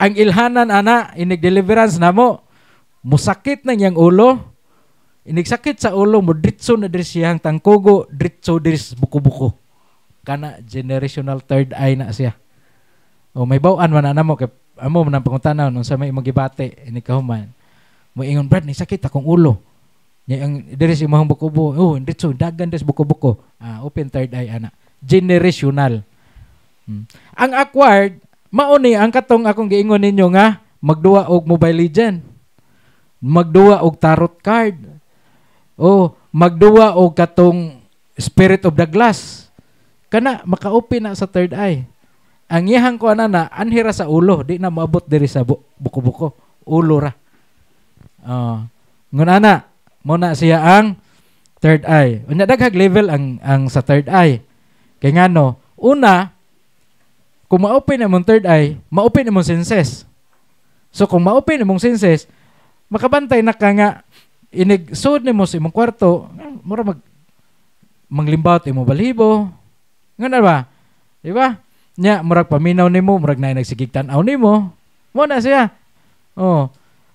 Ang ilhanan, inig deliverance na mo, musakit na niyang ulo, inigsakit sa ulo mo, dritso na diri siyang tangkugo, dritso diri buko-buko. Kana, generational third eye na siya. May bawaan man na mo, kay amo man ang pangutanaw, nung sa may magibate, inikahuman, mo ingon, Brad, sakit akong ulo. Ang diri si mahong buko-buko, dritso, dagan diri buko-buko. Open third eye, generational. Ang acquired, mauni ang katong akong giingon ninyo nga magduwa og Mobile Legend, magduwa og tarot card, magduwa og katong Spirit of the Glass. Kana maka-open na sa third eye. Ang iyahang ko na anhira sa ulo, di na maabot diri sa buko-buko, ulo ra. Ngunana mo na siya ang third eye. Unya daghang level ang sa third eye. Kay ngano, una, kung ma-open imong third eye, ma-open imong senses. So kung ma-open imong senses, makabantay na ka nga inig-sud nimo sa imong kwarto, mura manglimbawt imong balhibo. Ngano ba? Di ba? Nya murag paminaw nimo, murag na nagsigigtan-aw nimo. Mo na siya.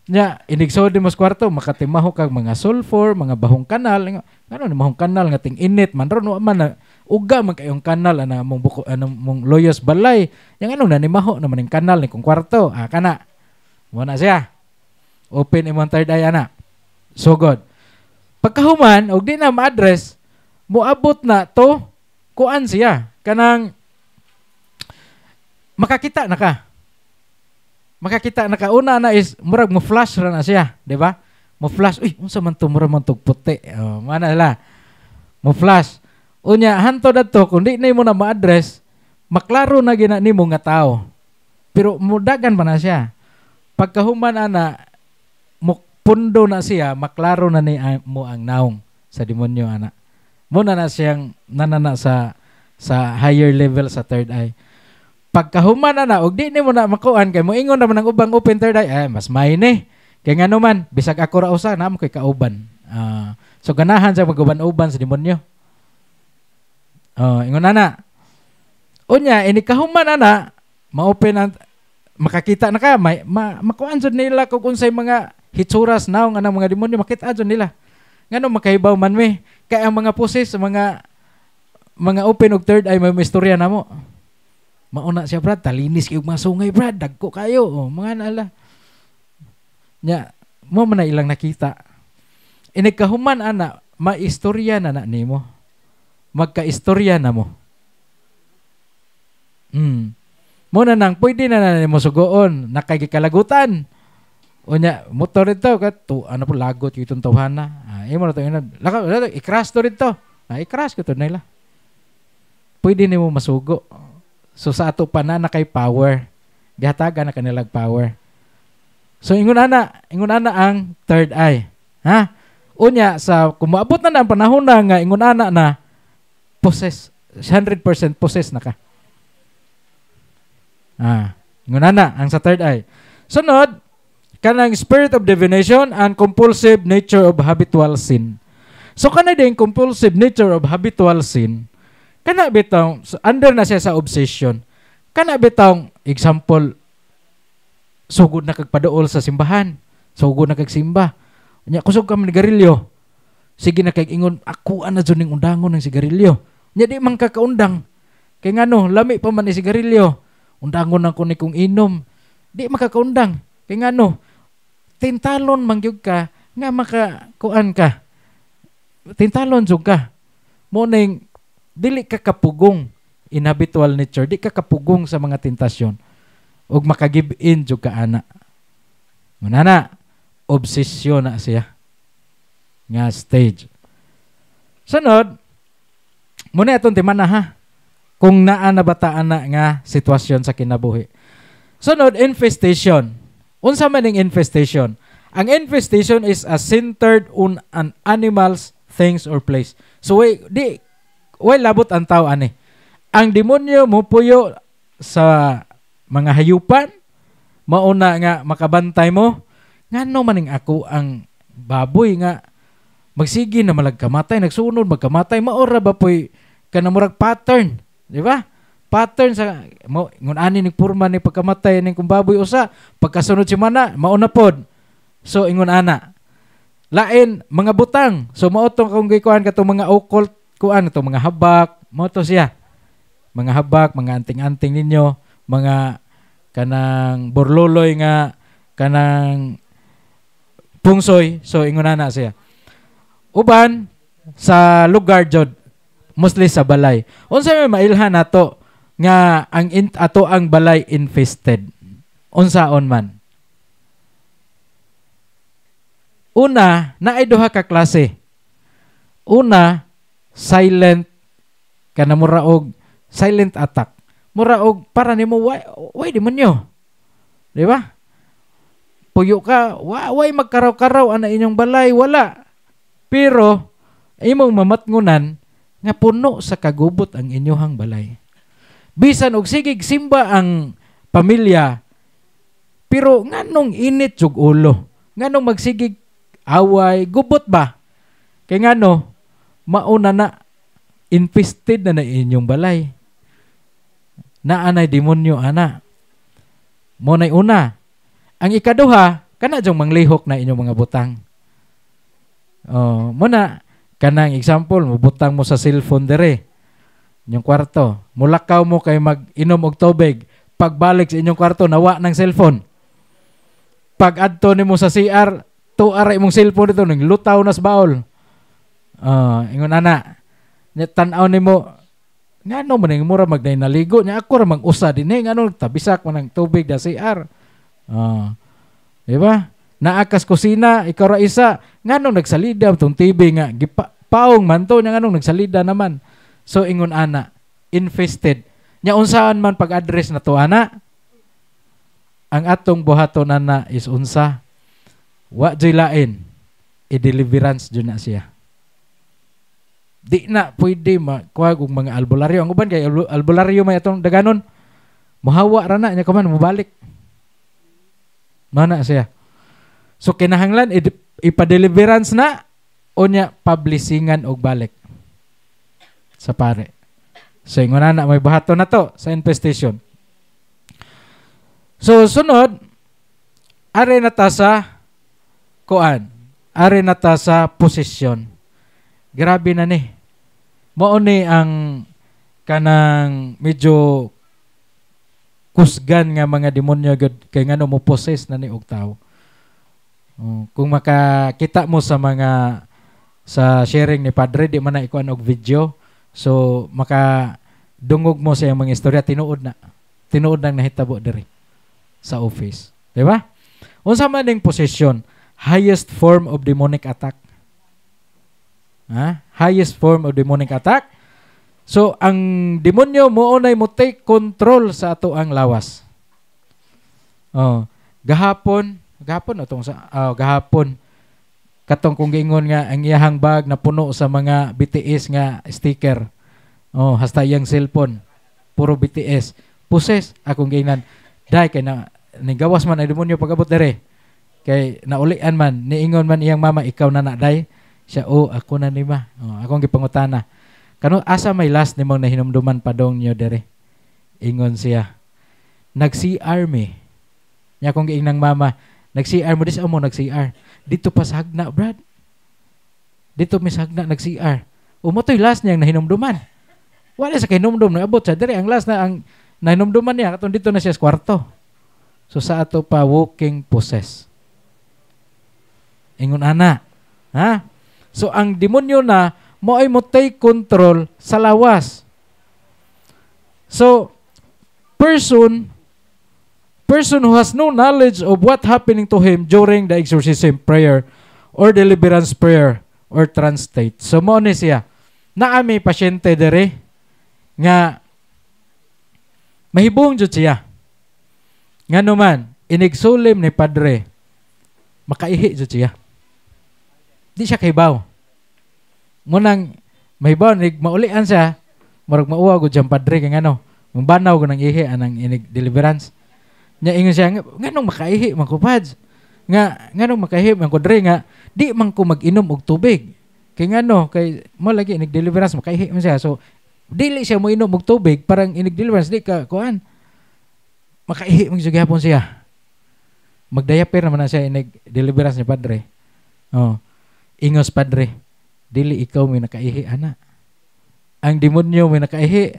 Nya inig-sud nimo sa kwarto, makatimaho kag mga sulfur, mga bahong kanal. Ngano ni mahong kanal nga ting init man ron man na uga man kayong kanal ana mong buko mong loyos balay. Yang ano na ni maho naman ning kanal ni kung kwarto. Kana. Mo na siya. Open imong third eye ana. So good. Pagkahuman og di na ma-address, moabot na to kuan siya. Kanang makakita na ka. Makakita na ka. Una na is murag mo flash ra na siya, di ba? Mo flash, unsa man to murag man tog puti. Mana la. Mo flash. Unya hanto dadto kun di na mo na ma-address, maklaro na gina nimo nga tao. Pero mudagan pa na siya. Pagkahuman ana mo pundo na siya, maklaro na ni mo ang naong sa demonyo ana. Mo na siyang nanana sa higher level sa third eye. Pagkahuman na og di nimo na makuan kay mo ingon naman ang ubang open third eye, mas may ni. Kay ngano man bisag ako ra usa namo kay kauban. So ganahan sa maguban-uban sa demonyo. Ingon na. Unya ini kahuman na ma-open ang makakita na ka makuan jud nila kung unsay mga hitsuras naong anang mga demonyo makita jud nila. Ngano makahibaw man mi kay ang mga poses mga open og third eye may istorya namo. Mauna siya, Brad, talinis kayo masungay, Brad, dagko kayo. Mga nala. Nya, mo man na ilang nakita. Inigkahuman, ana, maistorya na nimo. Magkaistorya na mo. Mo na nang, pwede na nimo sugoon, nakagikalagutan. O nya, motor ito, ano po, lagot yung itong tawhana. Imo na ito, i-crash to rito. I-crash ko to nila. Pwede nimo masugo. So sa ato pa na kay power. Gihatagan na kanilang power. So ingon ana ang third eye. Unya sa kumaabot na ang panahon na nga ingon ana na possess 100% possess na ka. Ingon ana ang sa third eye. Sunod kanang spirit of divination and compulsive nature of habitual sin. So kana din compulsive nature of habitual sin. Kana bitong under na siya sa obsession. Kana bitong example sugod na kagpaduol sa simbahan. Sugod na kagsimba. Nya kusog ka man garilyo. Sige na kay ingon ako ana jud ning undangon ng sigarilyo. Nya di man kakaundang. Kay ngano lami pa man ni sigarilyo. Undangon ako ni kung inom. Di makakaundang. Kay ngano tintalon mangyud ka nga makakuan ka. Tintalon jud ka. Mo ning dili ka kapugong in habitual nature, di ka kapugong sa mga tentasyon ug makagive in jud ka ana. Manana obsesyon na siya nga stage. Sunod, muna itong timana ha, kung naa na bataan na nga sitwasyon sa kinabuhi. Sunod, infestation. Unsa man ning infestation? Ang infestation is a centered on an animals, things, or place. So, way labot ang tao ani. Ang demonyo mupuyo sa mga hayupan, mauna nga makabantay mo, ngano maning ako ang baboy nga magsige na malagkamatay, nagsunod magkamatay, maora ba po'y kanamurag pattern, di ba? Pattern sa ngun ani ning purma ni pagkamatay ning kung baboy usa, pagkasunod si mana mauna pod. So ingon ana. Lain mga butang. So mao tong kung gikuan katong mga occult kuan katong mga habak, mao to siya. Mga habak, mga anting-anting ninyo, mga kanang borloloy nga kanang pungsoy. So ingon ana siya. Uban sa lugar jud mostly sa balay. Unsa may mailhan nato nga ang ato ang balay infested? Unsaon man? Una, naay duha ka klase. Una, silent kana mura og silent attack. Mura og para nimo way demonyo. Di ba? Puyo ka, way magkaraw-karaw ana inyong balay, wala. Pero imong mamatngunan nga puno sa kagubot ang inyohang balay. Bisan og sigig simba ang pamilya, pero nganong init jug ulo, nganong magsigig away, gubot ba? Kay ngano mauna na infested na inyong balay. Naanay demonyo ana. Mo nay una. Ang ikaduha kana jung manglihok na inyong mga butang. Muna, kanang example, mabutang mo sa cellphone dere, inyong kwarto. Mulakaw mo kay mag-inom og tubig. Pagbalik sa inyong kwarto, nawa ng cellphone. Pag adto nimo sa CR, tuara imong cellphone dito, nang lutaw na sa baol. Ingon ana, tanaw nimo, ngano man ning mura magday naligo, nya ako ra mag-usa din ngano tabisak man ng tubig da CR. Diba? Naakas kusina, ikaw ra isa, nganong nagsalida tong TV nga paong man to, nganong nagsalida naman. So ingon ana, infested. Nya unsaan man pag-address na to ana? Ang atong buhaton ana is unsa? Wa joy lain, i-deliverance jud na siya. Di na pwede makuha og mga albularyo. Ang uban kay albularyo may atong daganon. Muhawa ra na nya kuman mobalik. Mana siya? So kinahanglan ipa-deliverance na o nya publishingan og balik sa pare. So ingon na may bahaton na to sa infestation. So sunod, are na ta sa kuan, are na ta sa possession. Grabe na ni. Mao ni ang kanang medyo kusgan nga mga demonyo kay ngano mo possess na ni og tao. Kung makakita mo sa mga sa sharing ni Padre, di man na ikuan og video. So maka dungog mo sa iyang mga istorya, tinuod nang nahitabo diri sa office. Di ba? Unsa man ning possession? Highest form of demonic attack. Highest form of demonic attack. So ang demonyo moonay mo take control sa ato ang lawas. Gahapon katong kung giingon nga ang iyahang bag na puno sa mga BTS nga sticker. Hasta iyang cellphone puro BTS. Puses akong giingnan. Dai kay na nigawas man ang demonyo pag-abot dere. Kay naulian man niingon man iyang mama, ikaw na day. Siya, ako na ni ma. Akong gipangutana. Kano asa may last nimong nahinumduman padong niyo dere? Ingon siya. Nag-CR me. Nya akong giingnang mama, nag-CR mo dis mo nag-CR. Dito pa sa hagna, Brad. Dito may sa hagna nag-CR. Umotoy last niyang nahinumduman. Wala sa kahinumdum na abot siya. Diri ang last na ang nahinumduman niya. Katong dito na siya sa kwarto. So sa ato pa walking possess. Ingon ana. Ha? So ang demonyo na mo ay mo take control sa lawas. So person who has no knowledge of what happening to him during the exorcism prayer or deliverance prayer or trance state. So mo ni siya. Naa may pasyente dere nga mahibong jud siya. Nga naman, inigsulim ni Padre, makaihi jud siya. Di siya kaibaw. Munang mahibaw, maulian siya, marag mauwa gud siyang Padre, kaya ano, banaw ko ng ihi, anang inig deliverance. Nya ingon siya, nga nung makaihi, man ko pads. Nga nung makaihi, man ko Dre, nga, di man ko mag-inom og tubig. Kaya nga no, kay mo lagi inig deliverance, makaihi man siya. So, dili siya mo inom og tubig, parang inig deliverance, di ka, kuhan. Makaihi man siya gihapon siya. Magdayaper naman na siya inig deliverance ni Padre. Oh. Ingos Padre, dili ikaw may nakaihi, ana. Ang demonyo may nakaihi.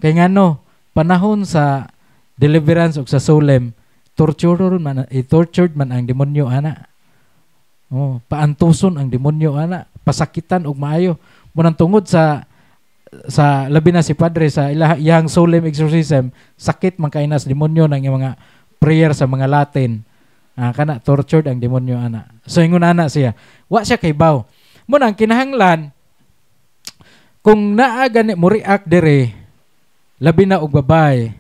Kaya nga no, panahon sa deliverance o sa solemn, tortured man ang demonyo, ana. Oh, paantuson ang demonyo, ana. Pasakitan og maayo. Munang tungod sa labi na si Padre sa iyang solemn exorcism, sakit man kay nas demonyo ng mga prayer sa mga Latin. Kana tortured ang demonyo, ana. So ingon ana siya, wa siya kaybaw. Mo nang kinahanglan kung naa gani mo react dire labi na og babay,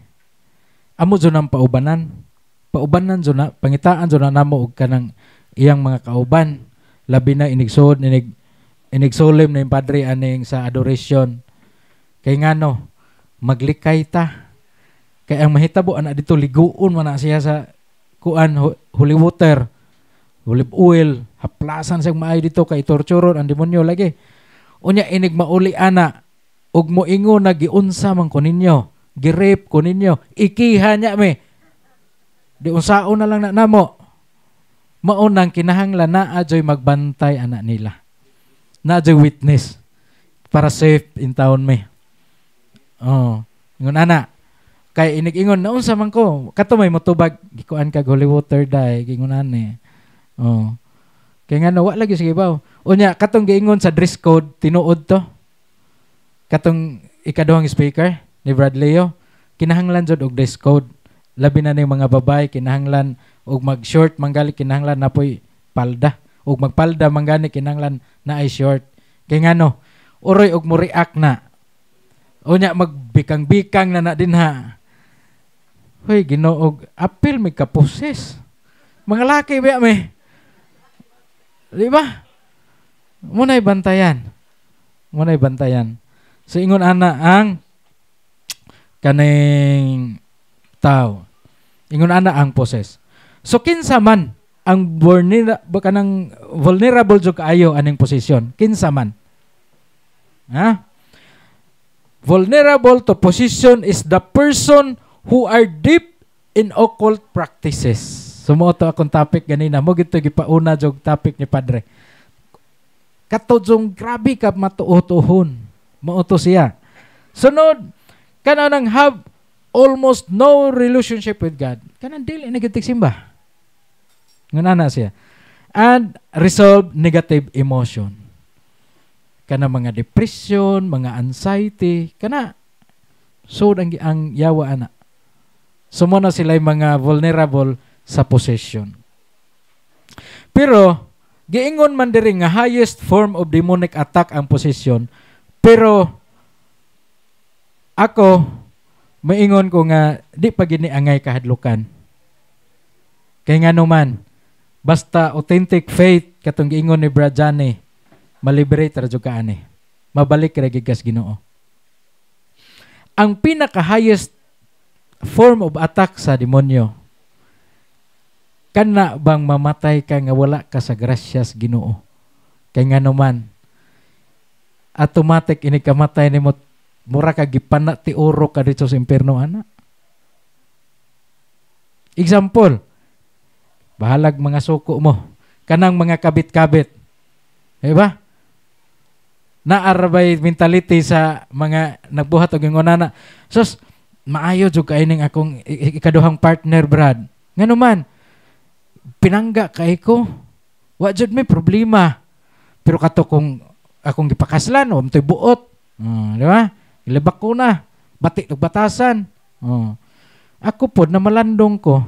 amo zo nang paubanan zo na pangitaan zo na namo og kanang iyang mga kauban, labi na inigsod inigsolim na yung Padre aning sa adoration. Kay ngano maglikay ta, kay ang mahitabo ana dito liguon man na siya sa kuan holy water, olive oil, haplasan sa maayo dito kay torturon ang demonyo lagi. Unya inig mauli ana ug moingon na giunsa man ko ninyo, gi-rape ko ninyo, ikiha niya me. Di unsaon na lang na namo. Mao nang kinahanglan na adyoy magbantay ana nila. Na adyoy witness para safe in town me. Oh, ingon ana. Kay inig-ingon na unsa man ko, kato may motubag gikuan kag holy water dai gingon ani. Oh. Kay ngano wa lagi sige baw. Unya katong giingon sa dress code tinuod to. Katong ikaduhang speaker ni Brad Leo, kinahanglan jud og dress code. Labi na ning mga babay kinahanglan og mag-short manggali kinahanglan napoy palda. Og magpalda mangani kinahanglan na ay short. Kay ngano, uroy og mo react na. Unya magbikang-bikang na dinha. Hoy, Ginoo, apil may kaposes. Mga laki ba may? Di ba? Muna'y bantayan. So, ingon ana ang kaning tao. Ingon ana ang poses. So, kinsa man ang vulnerable jud kaayo aning posisyon. Kinsa man. Ha? Vulnerable to possession is the person who are deep in occult practices. Sumuoto akong topic ganina. Mo gito gipauna jog topic ni Padre. Katodjong grabe ka matuotohon. Mauto siya. Sunod, kanang have almost no relationship with God. Kanang dili negative simba. Nganana siya. And resolve negative emotion. Kana mga depression, mga anxiety, kana so ang yawa ana. Sumo na sila mga vulnerable sa possession. Pero giingon man diri nga highest form of demonic attack ang possession. Pero ako maingon ko nga di pa gini angay kahadlukan. Kay ngano man basta authentic faith katong giingon ni Brad Johnny, maliberate ra jud ka ani. Mabalik ra gigas Ginoo. Ang pinaka-highest form of attack sa demonyo, kana bang mamatay ka nga wala ka sa grasyas Ginoo? Kay nga naman, automatic ini kamatay nimo, mura ka gipana ti uro ka dito sa impierno ana. Example, bahalag mga suko mo, kanang mga kabit-kabit. Diba? Naarabay mentality sa mga nagbuhat og ingonana. Sus, maayo jud kay ning akong ikaduhang partner, Brad. Ngano man, pinangga kay ko. Wa jud may problema. Pero kato kung akong gipakaslan o mtoy buot. Di ba? Ilabak ko na. Batik og batasan. Ako pod na malandong ko.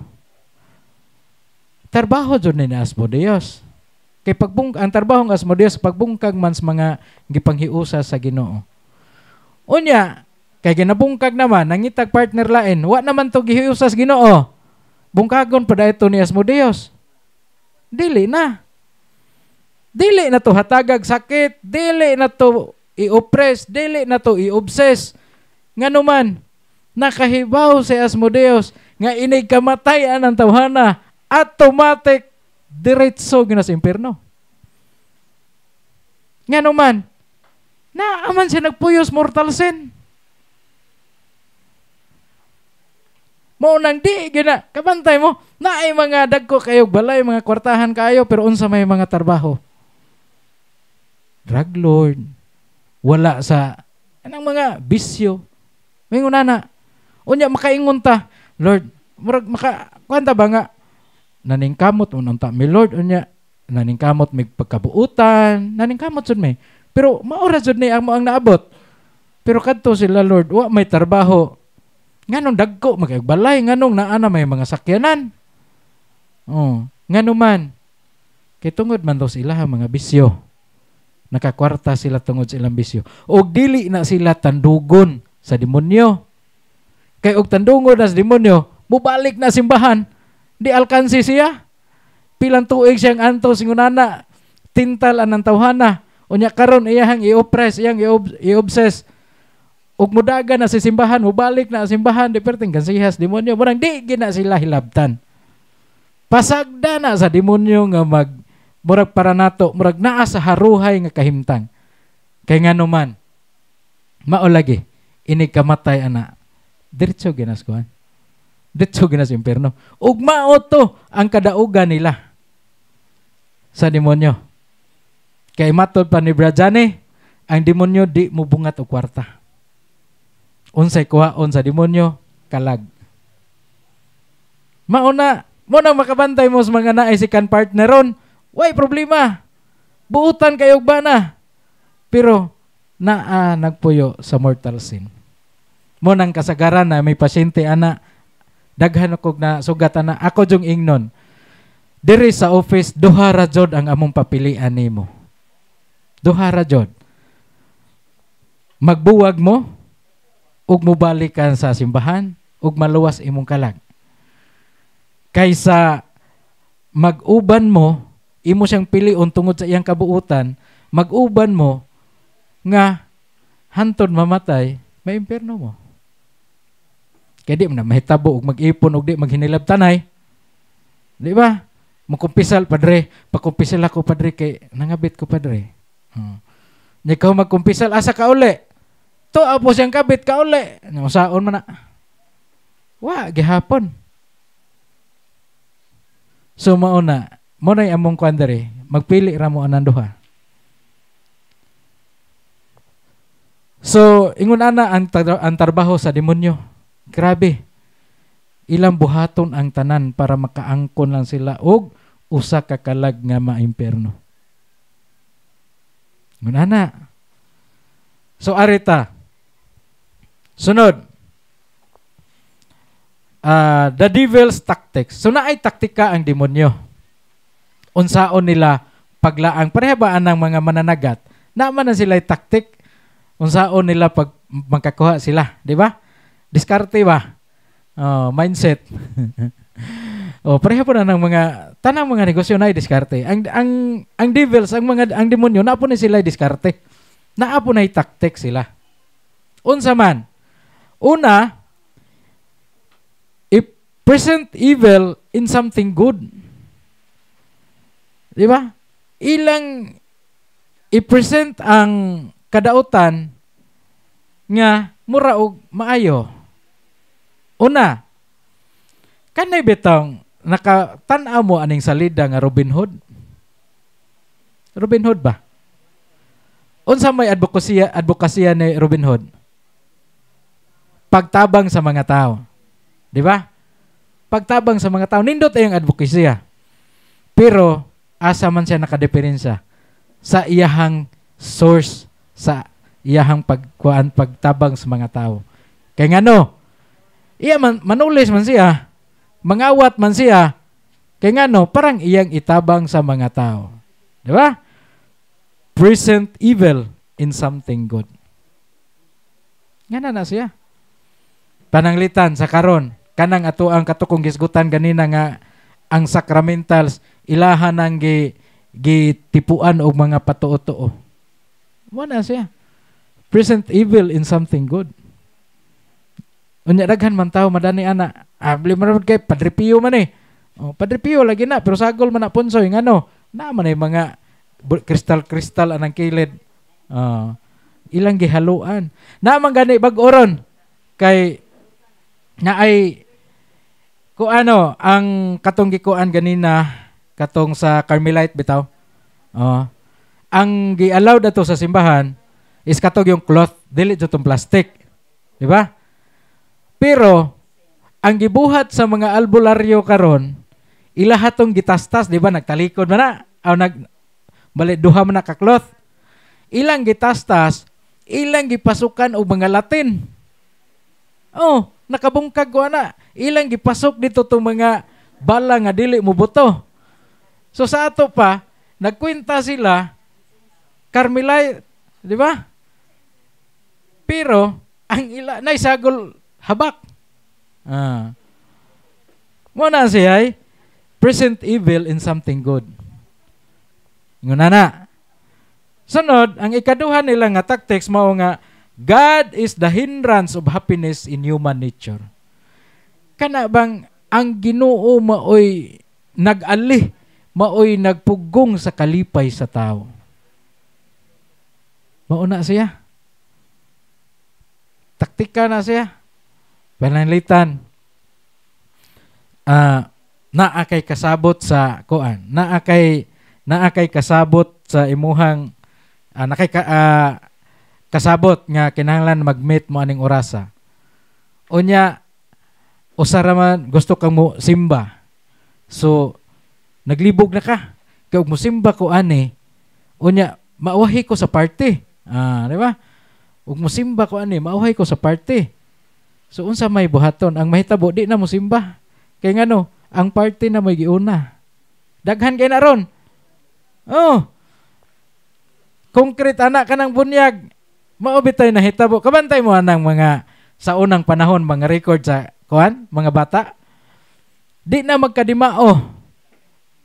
Trabaho jud ni Asmodeus. Kay ang trabaho ng Asmodeus pagbungkag man sa mga gipanghiusa sa Ginoo. Unya, kay ginabungkag naman nangitag partner lain, wa naman to gihiusa sa Ginoo. Bungkagon pa ito ni Asmodeus. Dili na. Dili na to hatagag sakit, dili na to i-oppress, dili na to i-obsess. Ngano man, nakahibaw si Asmodeus nga inig kamatayan ang tawhana, automatic diretso gina sa impierno. Ngano man, naaman siya nagpuyos mortal sin. Mo nang di gina, kabantay mo, naay mga dagko kayo balay, mga kwartahan kayo, pero unsa may mga trabaho. Drug lord, wala sa anang mga bisyo. May ngunana, unya makaingon ta, Lord, murag kwanta ba nga, naningkamot, unang ta, may Lord, unya, naningkamot, may pagkabuutan, naningkamot sud may. Pero maura sud ni ang naabot. Pero kadto sila, Lord, wa may trabaho. Nganong dagko, magagbalay, nganong naana may mga sakyanan. Ngano man, kay tungod man daw sila mga bisyo. Nakakwarta sila tungod sa ilang bisyo. Og dili na sila tandugon sa demonyo. Kay og tandungon na sa demonyo, mubalik na simbahan, di alkansi siya. Pilang tuig siyang anto singunana, tintal anang tawhana. Unya karon iyahang i-oppress, iyang i-obsess. Ug mudaga na sa simbahan, mubalik na sa simbahan, di perting kansihas demonyo. Murang di gina sila hilabtan. Pasagda na sa demonyo nga murag para nato, murag naa sa haruhay nga kahimtang. Kay ngano man, mao lagi, inig kamatay ana, diretso ginaskuhan. Diretso ginas impierno. Ug mao to ang kadaugan nila sa demonyo. Kay matod pa ni Brajani, ang demonyo di mubungat og kwarta. Unsay kuhaon sa demonyo, kalag. Mao na makabantay mo sa mga naay sikan partneron. Way problema. Buutan kayo ba na? Pero nagpuyo sa mortal sin. Mo nang kasagaran na may pasyente ana, daghan ako na sugat ana, ako jung ingnon. Diri sa office, duha ra jud ang among papilian nimo. Duha ra jud. Magbuwag mo ug mubalikan sa simbahan ug maluwas imong kalag. Kaysa mag-uban mo, imo siyang pilion tungod sa iyang kabuutan, mag-uban mo nga hantod mamatay, may impierno mo. Kaya di mo na mahitabo og mag-ipon og di maghinilabtanay. Di ba? Magkumpisal, padre. Pagkumpisal ako, padre, kay nangabit ko, padre. Ikaw magkumpisal, asa ka uli? To, apo siyang kabit ka uli. Usaon man na. Gihapon. So, mauna, mo na among kwandari, magpili ra mo anang duha. So, ingon ana ang trabaho sa demonyo. Grabe. Ilang buhaton ang tanan para makaangkon lang sila og usa ka kalag nga maimpierno. Ingon ana. So, arita. Sunod. The devil's tactics. So, naay taktika ang demonyo. Unsaon nila paglaang parehaba ng mga mananagat, naman na sila taktik. Unsaon nila pag magkakuha sila, di ba? Diskarte ba? Mindset. Pareha po na ng mga tanang mga negosyo na diskarte. Ang devils, ang demonyo, naapo na sila diskarte. Naapo na taktik sila. Unsa man. Una, present evil in something good. Di ba? Ilang i-present ang kadautan nga mura og maayo. Una, kanay bitong nakatan-aw mo aning salida nga Robin Hood? Robin Hood ba? Unsa may advokasya ni Robin Hood? Pagtabang sa mga tao. Di ba? Pagtabang sa mga tao. Nindot ay ang advokasya. Pero, asa man siya nakadeferensya sa iyahang source, sa iyahang pagtabang sa mga tao. Kaya nga no, iya manulis man siya, mangawat man siya, kaya nga no, parang iyang itabang sa mga tao. Di ba? Present evil in something good. Nga na siya. Pananglitan sa karon, kanang ato ang katukong gisgutan ganina nga ang sacramentals ilahan ang gitipuan og mga patuo-tuo. Wala siya. Present evil in something good. Unya daghan man tao madani ana. Abli man kay Padre Pio man eh. Oh, Padre Pio lagi na pero sagol man na punsoy ngano. Na man ay mga kristal anang kilid. Ilang gihaluan. Na man gani bag-oron kay na ay ko ano ang katong gikuan ganina katong sa Carmelite bitaw. Ang gi-allow dato sa simbahan is katong yung cloth, dili jud plastic. Di ba? Pero ang gibuhat sa mga albularyo karon ilahatong gitastas, di ba? Nagtalikod man na o bali duha man na ka cloth. Ilang gitastas, ilang gipasukan og mga Latin. Nakabungkag ko na. Ilang gipasok dito tong mga bala nga dili mo buto. So sa ato pa, nagkwenta sila Carmelite, di ba? Pero ang ila naisagol habak. Muna siya present evil in something good. Nguna na. Sunod, ang ikaduha nila nga tactics mao nga God is the hindrance of happiness in human nature. Kana bang ang Ginoo maoy nag-ali, maoy nagpugong sa kalipay sa tao. Mauna siya. Taktika na siya. Pananglitan. Naa kay kasabot sa kuan. Naa kay kasabot sa imuhang kasabot nga kinahanglan mag-meet mo aning orasa. Unya usara man gusto kang mo simba. So naglibog na ka. Kay mo simba ko ani. Unya mauwahi ko sa party. Di ba? Ug mo simba ko ani, mauwahi ko sa party. So unsa may buhaton ang mahitabo di na mo simba. Kay ngano, ang party na may giuna. Daghan kay na ron. Konkret anak kanang bunyag. Maobitay na hitabo. Kabantay mo anang mga sa unang panahon mga record sa kuan, mga bata. Di na magkadimao.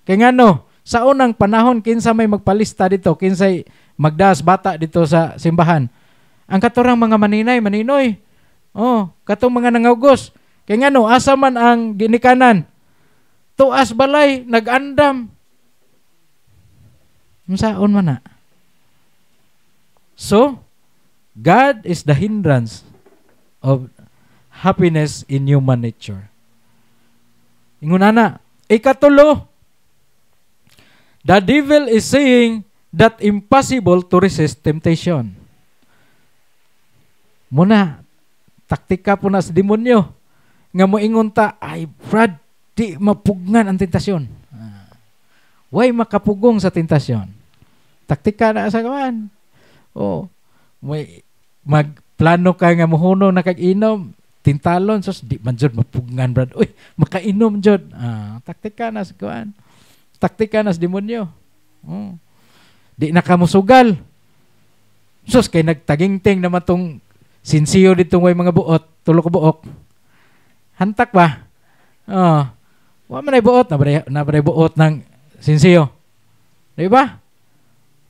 Kay ngano, sa unang panahon kinsa may magpalista dito, kinsay magdaas bata dito sa simbahan. Ang katurang mga maninoy. Katong mga nangawgos. Kay ngano, asa man ang ginikanan. Tuas balay, nag-andam. Unsaon man na. So, God is the hindrance of happiness in human nature. Ingon ana, ikatulo, the devil is saying that impossible to resist temptation. Muna, taktika po na sa demonyo. Nga moingon ta, ay Brad, di mapugnan ang tentasyon. Way makapugong sa tentasyon. Taktika na sa kawan. May magplano ka nga muhuno na kag-inom, tintalon, sos di man jud mapugnan Brad. Uy, makainom jud. Taktika na sa kawan. Taktika na sa demonyo. Di na ka musugal. Sos kay nagtagingting naman tong sinsiyo ditong way mga buot, tulo ka buok. Hantak ba? Wa man ay buot, nabaray buot ng sinsiyo. Di ba?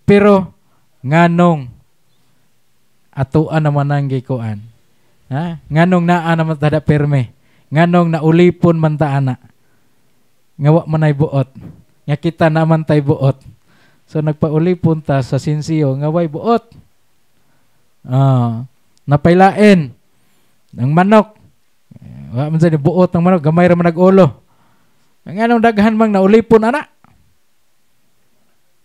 Pero nganong atuan naman ang gikuan. Nganong naa naman tada perme. Nganong naulipon man ta ana. Nga wa man ay buot. Nga kita naman tay buot. So nagpaulipon ta sa sinsiyo nga way buot. Napailain ng manok. Wa man sa buot ng manok, gamay ra man nag-ulo. Nganong daghan mang naulipon ana.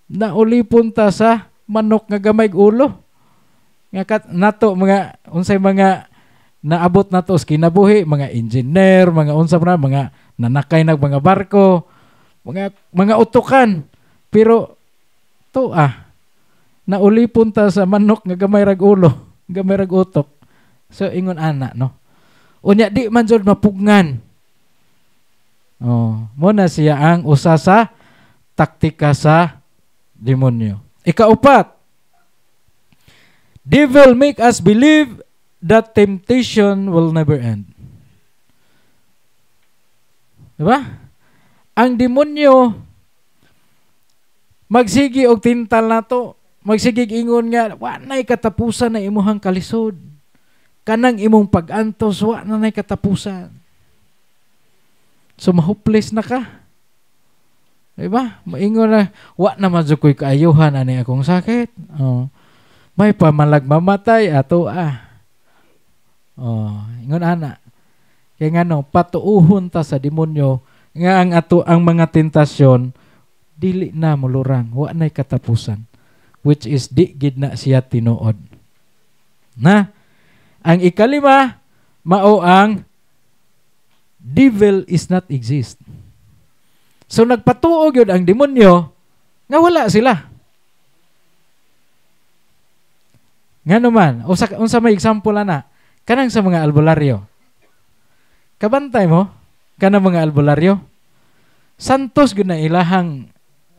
Naulipon ta sa manok nga gamay ulo. Nga nato mga unsay mga naabot nato sa kinabuhi, mga engineer, mga unsa na mga nanakay nag mga barko, mga utukan. Pero to naulipon ta sa manok nga gamay rag ulo, gamay rag utok. So ingon ana no. Unya di man jud mapugnan. Mo na siya ang usa sa taktika sa demonyo. Ikaupat, devil make us believe that temptation will never end. Diba? Ang demonyo magsigi og tintal nato, magsigig ingon nga wa nay katapusan na imuhang kalisod. Kanang imong pag-antos wa na nay katapusan. So mahopeless na ka. Diba? Maingon na wa na madzukoy kaayuhan ani akong sakit. May pamalag mamatay ato ingon ana. Kaya ngano patuuhon ta sa demonyo nga ang mga tentasyon dili na mulurang, wa nay katapusan, which is di gid na siya tinuod. Na ang ikalima mao ang devil is not exist. So nagpatuog yun ang demonyo nga wala sila. Nga naman, unsa may example na kanang sa mga albularyo. Kabantay mo kanang mga albularyo. Santos gud na ilahang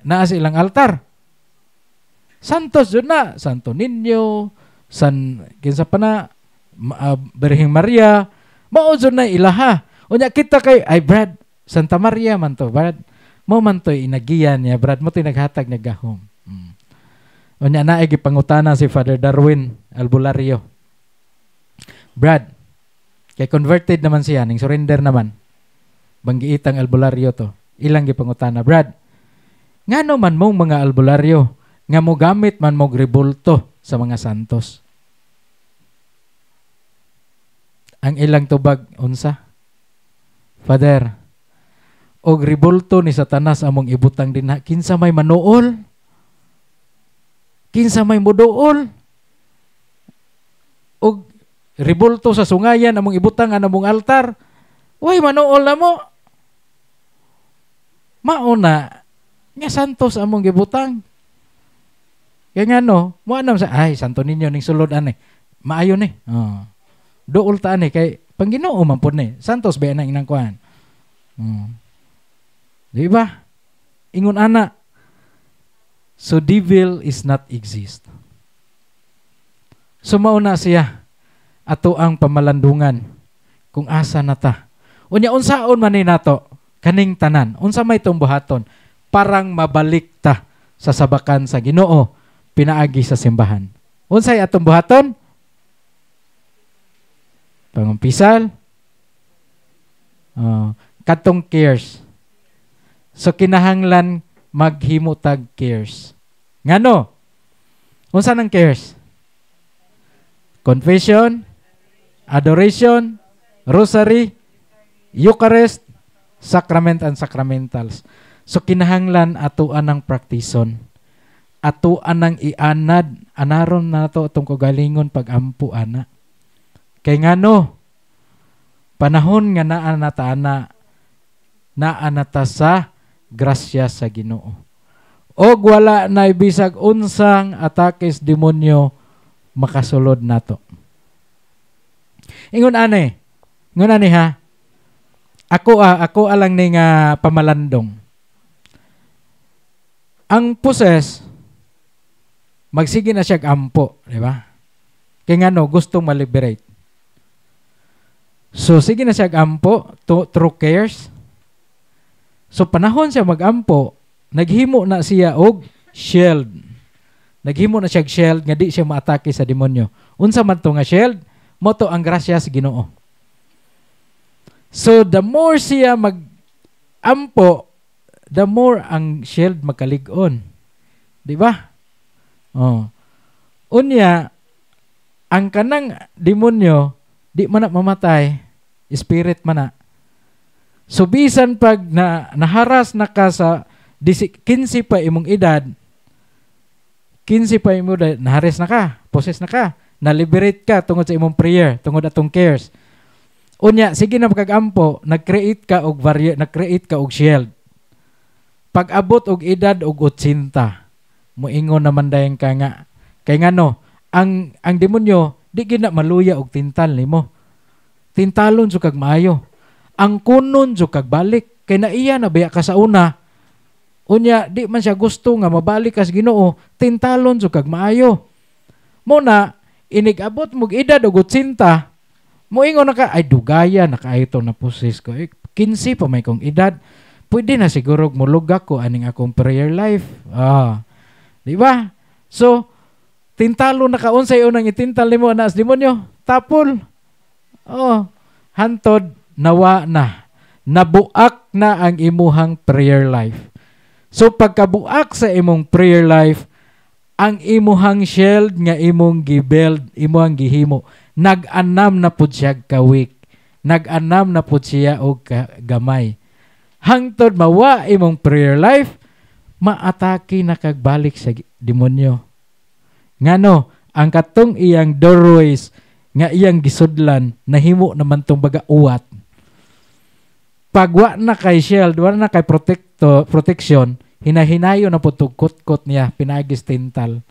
naa sa ilang altar. Santos gud na, Santo Niño, kinsa pa na Birheng Maria, mao jud na ilaha. Unya kita kay Brad, Santa Maria man to, Brad. Mo man to inagiyan niya, Brad, mo to naghatag niya gahom. Unya naay gipangutana si Father Darwin Albularyo. Brad, kay converted naman siya, ning surrender naman. Banggiitang albularyo to. Ilang gipangutana, Brad. Ngano man mong mga albularyo nga mo gamit man mo rebulto sa mga santos? Ang ilang tubag unsa? Father, og rebulto ni Satanas among ibutang dinha, kinsa may manuol? Kinsa may muduol? Og rebulto sa sungayan among ibutang among altar, way manuol na mo. Mauna nga santos among gibutang. Kaya nga no, mo anam sa Santo Niño ning sulod ani. Maayo ni. Duol ta ani kay Pangginoo man pud ni. Santos ba nang inang kuan. Di ba? Ingon ana. So devil is not exist. So mauna siya ato ang pamalandungan kung asa na ta. Unya unsaon man ni nato kaning tanan? Unsa may tumbuhaton? Parang mabalik ta sa sabakan sa Ginoo pinaagi sa simbahan. Unsay atong buhaton? Pangumpisal. Katong cares. So kinahanglan maghimo tag cares. Ngano? Unsa nang cares? Confession, adoration, rosary, Eucharist, sacrament and sacramentals. So kinahanglan ato anang praktison. Ato anang ianad, anaron na to itong kagalingon pag-ampu ana. Kay ngano, panahon nga naanata sa grasya sa Ginoo. Og wala na bisag unsang atakes demonyo makasulod nato. Ingon ani ha. Ako alang ni nga pamalandong. Ang poses magsige na siya ampo, di ba? Kaya nga no, gustong ma-liberate. So, sige na siya ampo through cares. So, panahon siya mag-ampo, naghimo na siya og shield. Naghimo na siya shield nga di siya maatake sa demonyo. Unsa man to nga shield? Moto ang grasya sa Ginoo. So, the more siya mag-ampo, the more ang shield magkalig-on. Di ba? Unya, ang kanang demonyo, di man na mamatay, spirit man na. So, bisan pag naharas na ka sa 15 pa imong edad, 15 pa imo nahares na ka, possess na ka, na-liberate ka tungod sa imong prayer, tungod atong cares. Unya, sige na pagkagampo, nag-create ka og shield. Pag abot og edad og 80, moingon naman dayon ka nga. Kay ngano, ang demonyo di gina maluya og tintal nimo. Tintalon so kag maayo. Ang kunon so kag balik kay naiya na baya ka sa una. Unya, di man siya gusto nga mabalik kas Ginoo, tintalon so kag maayo. Muna, inigabot mo edad og 80, moingon na ka, ay dugaya, nakaito na possess ko. 15 pa may kong edad, pwede na siguro mulugak ko aning akong prayer life. Di ba? So, tintalo na kaunsay unang itintal nimo na as demonyo. Tapol. Hantod, nawa na. Nabuak na ang imuhang prayer life. So, pagkabuak sa imong prayer life, ang imuhang shield nga imong gibuild, imuhang gihimo, nag-anam na pud siya kawik. Nag-anam na pud siya og gamay. Hangtod mawa imong prayer life, maatake na kagbalik sa demonyo. Ngano, ang katong iyang doorways nga iyang gisudlan, nahimo naman tong baga uwat. Pagwa na kay shield, wala na kay protection, hinahinayo na po kot-kot niya, pinagis tintal.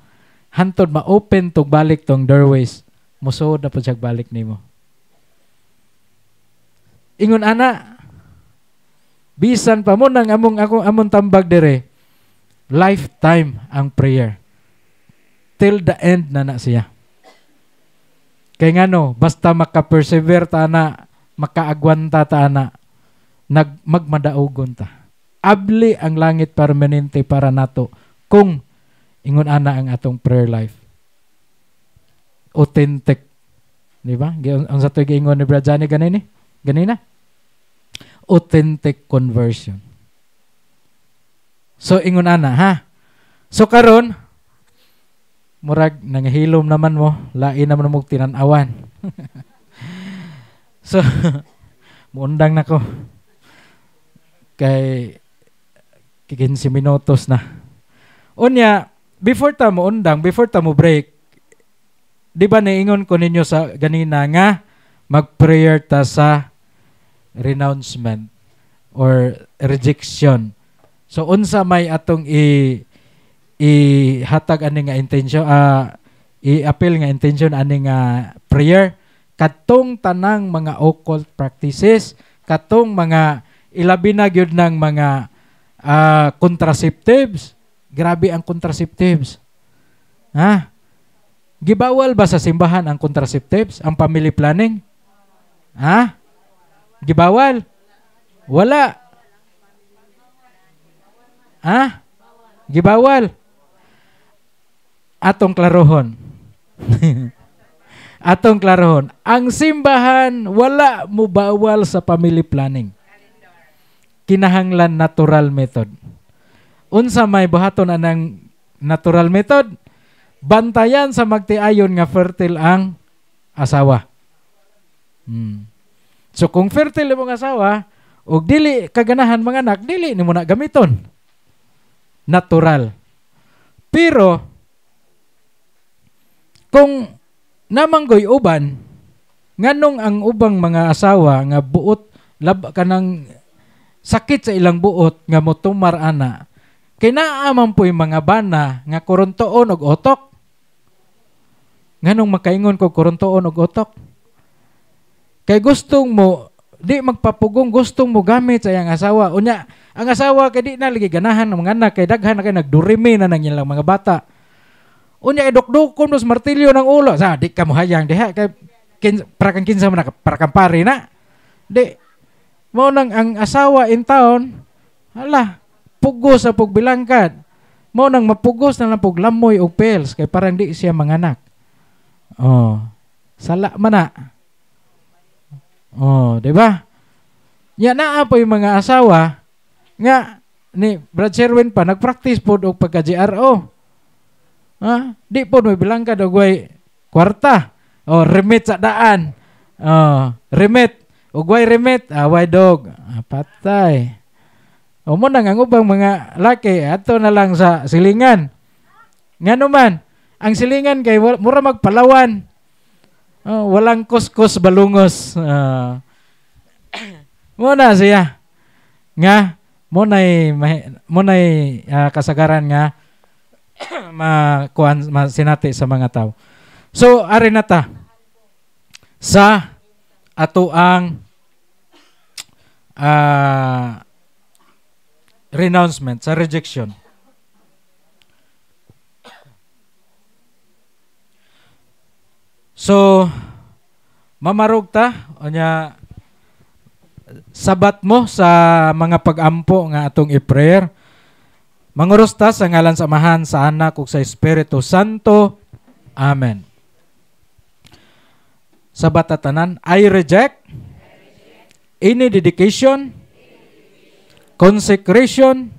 Hantod ma-open tong balik tong doorways, musod na po siya balik nimo. Ingon ana, bisan pa mo nang among tambag dire, lifetime ang prayer. Till the end na siya. Kay ngano, basta maka-persevere ta na, makaagwanta ta na, magmadaogon ta. Abli ang langit permanente para nato kung ingon ana ang atong prayer life. Authentic. Di ba? Ang sa tuig ingon ni Brad Johnny ganina. Authentic conversion. So ingon ana ha. So karon murag nangahilom naman mo, lain naman mo tinan-awan. So muundang nako. Kay 15 minutos na. Unya, before ta mo break, di ba naingon ko ninyo sa ganina nga mag-prayer ta sa renouncement or rejection. So unsa may atong ihatag ani nga intention, i-appeal nga intention ani nga prayer katong tanang mga occult practices, katong mga ilabi na gyud ng mga contraceptives. Grabe ang contraceptives. Ha? Gibawal ba sa simbahan ang contraceptives, ang family planning? Ha? Gibawal? Wala. Ha? Gibawal. Atong klarohon. Atong klarohon. Ang simbahan wala mo bawal sa family planning. Kinahanglan natural method. Unsa may buhaton anang natural method? Bantayan sa magtiayon nga fertile ang asawa. So kung fertile mo nga asawa, og dili kaganahan mga anak, dili nimo na gamiton. Natural. Pero kung namanggoy uban, nganong ang ubang mga asawa nga buot lab kanang sakit sa ilang buot nga motumar ana, kay naaman po'y mga bana nga kuruntoon og otok. Nganong makaingon ko kuruntoon og otok? Kay gustong mo, di magpapugong, gustong mo gamit sa iyang asawa. Unya, ang asawa kay di na lagi ganahan ng mga anak, kay daghan na kay nagdurimi na ng ilang mga bata. Unya, idukdukon mo sa martilyo ng ulo. Sa, di ka mo hayang, diha, kay para kang kinsa mo na, para kang pari na. Di, mo nang ang asawa in town, hala, pugos sa pugbilangkad. Mo nang mapugos na lang puglamoy o pels, kay parang di siya manganak. Sala man na. Di ba? Ya naa po yung mga asawa nga ni Brad Sherwin pa nagpractice po og pagka-GRO. Di po may bilangkad og way kwarta o remit sa daan. Remit og way remit, way dog. Patay. O mo nang ang ubang mga laki ato na lang sa silingan. Ngano man, ang silingan kay mura magpalawan. Walang kuskus balungos. Muna siya. Nga, munay kasagaran nga masinati sa mga tao. So, ari na ta. Sa ato ang renouncement, sa rejection. So, mamarog ta, onya, sabat mo sa mga pag-ampo nga atong i-prayer. Manguros ta sa ngalan sa Amahan, sa Anak, ug sa Espiritu Santo. Amen. Sabat ta tanan, I reject any dedication, consecration,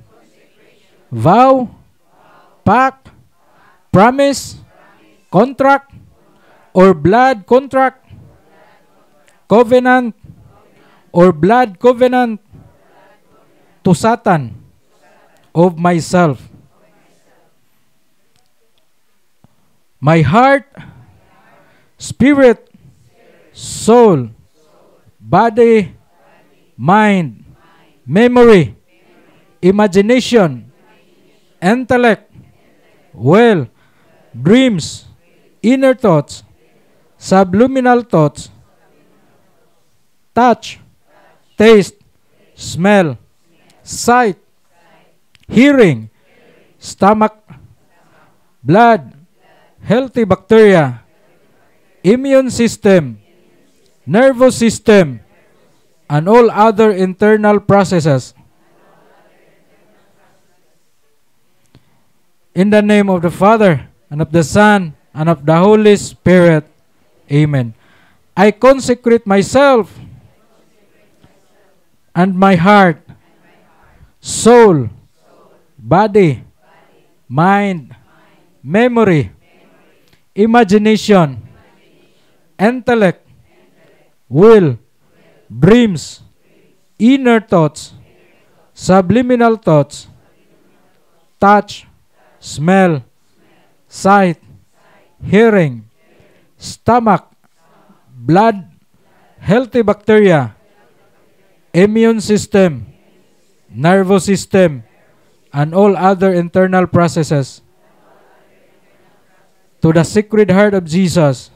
vow, pact, promise, contract, or blood contract, covenant, or blood covenant to Satan of myself, my heart, spirit, soul, body, mind, memory, imagination, intellect, will, dreams, inner thoughts, subliminal thoughts, touch, taste, smell, sight, hearing, stomach, blood, healthy bacteria, immune system, nervous system, and all other internal processes. In the name of the Father, and of the Son, and of the Holy Spirit. Amen. I consecrate myself and my heart, soul, body, mind, memory, imagination, intellect, will, dreams, inner thoughts, subliminal thoughts, touch, smell, sight, hearing, stomach, blood, healthy bacteria, immune system, nervous system, and all other internal processes, to the Sacred Heart of Jesus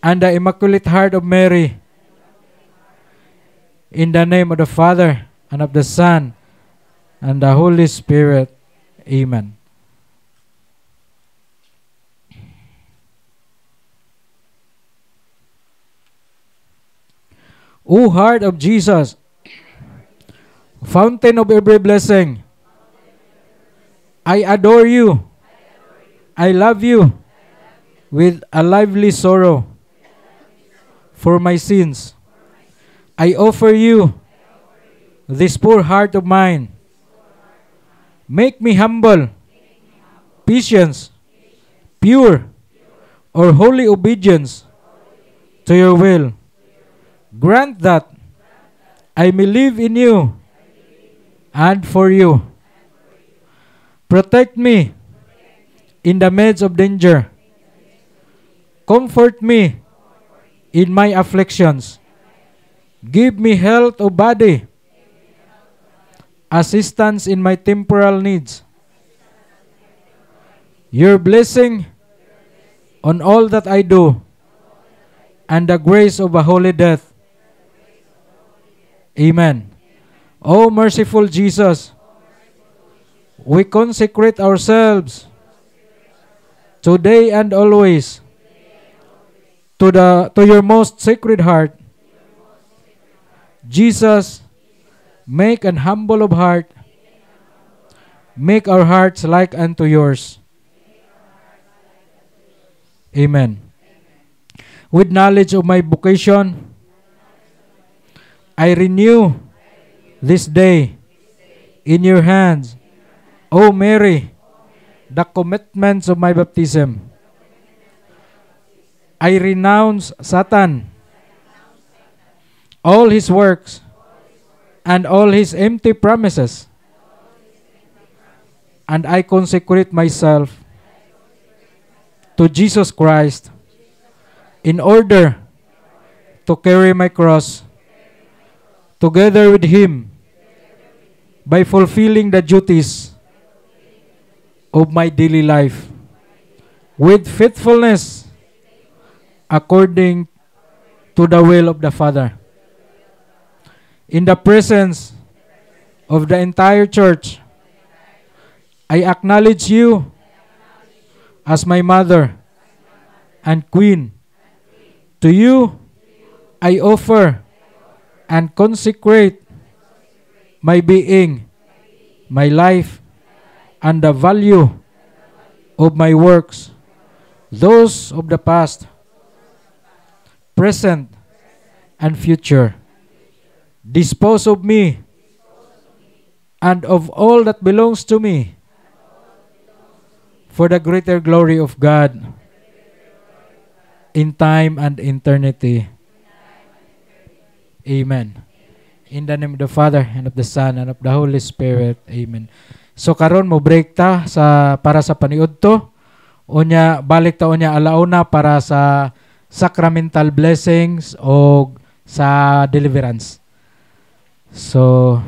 and the Immaculate Heart of Mary, in the name of the Father, and of the Son, and the Holy Spirit. Amen. O Heart of Jesus, Fountain of every blessing, I adore you. I love you with a lively sorrow for my sins. I offer you this poor heart of mine. Make me humble, patience, pure, or holy obedience to your will. Grant that I may live in you and for you. Protect me in the midst of danger. Comfort me in my afflictions. Give me health of body, assistance in my temporal needs. Your blessing on all that I do, and the grace of a holy death. Amen. O merciful Jesus, we consecrate ourselves today and always to your most sacred heart. Jesus, make an humble of heart. Make our hearts like unto yours. Amen. With knowledge of my vocation, I renew this day in your hands, O Mary, the commitments of my baptism. I renounce Satan, all his works, and all his empty promises. and I consecrate myself to Jesus Christ in order to carry my cross together with Him by fulfilling the duties of my daily life with faithfulness according to the will of the Father. In the presence of the entire church, I acknowledge you as my mother and queen. To you, I offer and consecrate my being, my life, and the value of my works, those of the past, present, and future. Dispose of me and of all that belongs to me for the greater glory of God in time and eternity. Amen. In the name of the Father, and of the Son, and of the Holy Spirit. Amen. So karon mo break ta para sa paniud to. Unya balik ta unya alauna para sa sacramental blessings o sa deliverance. So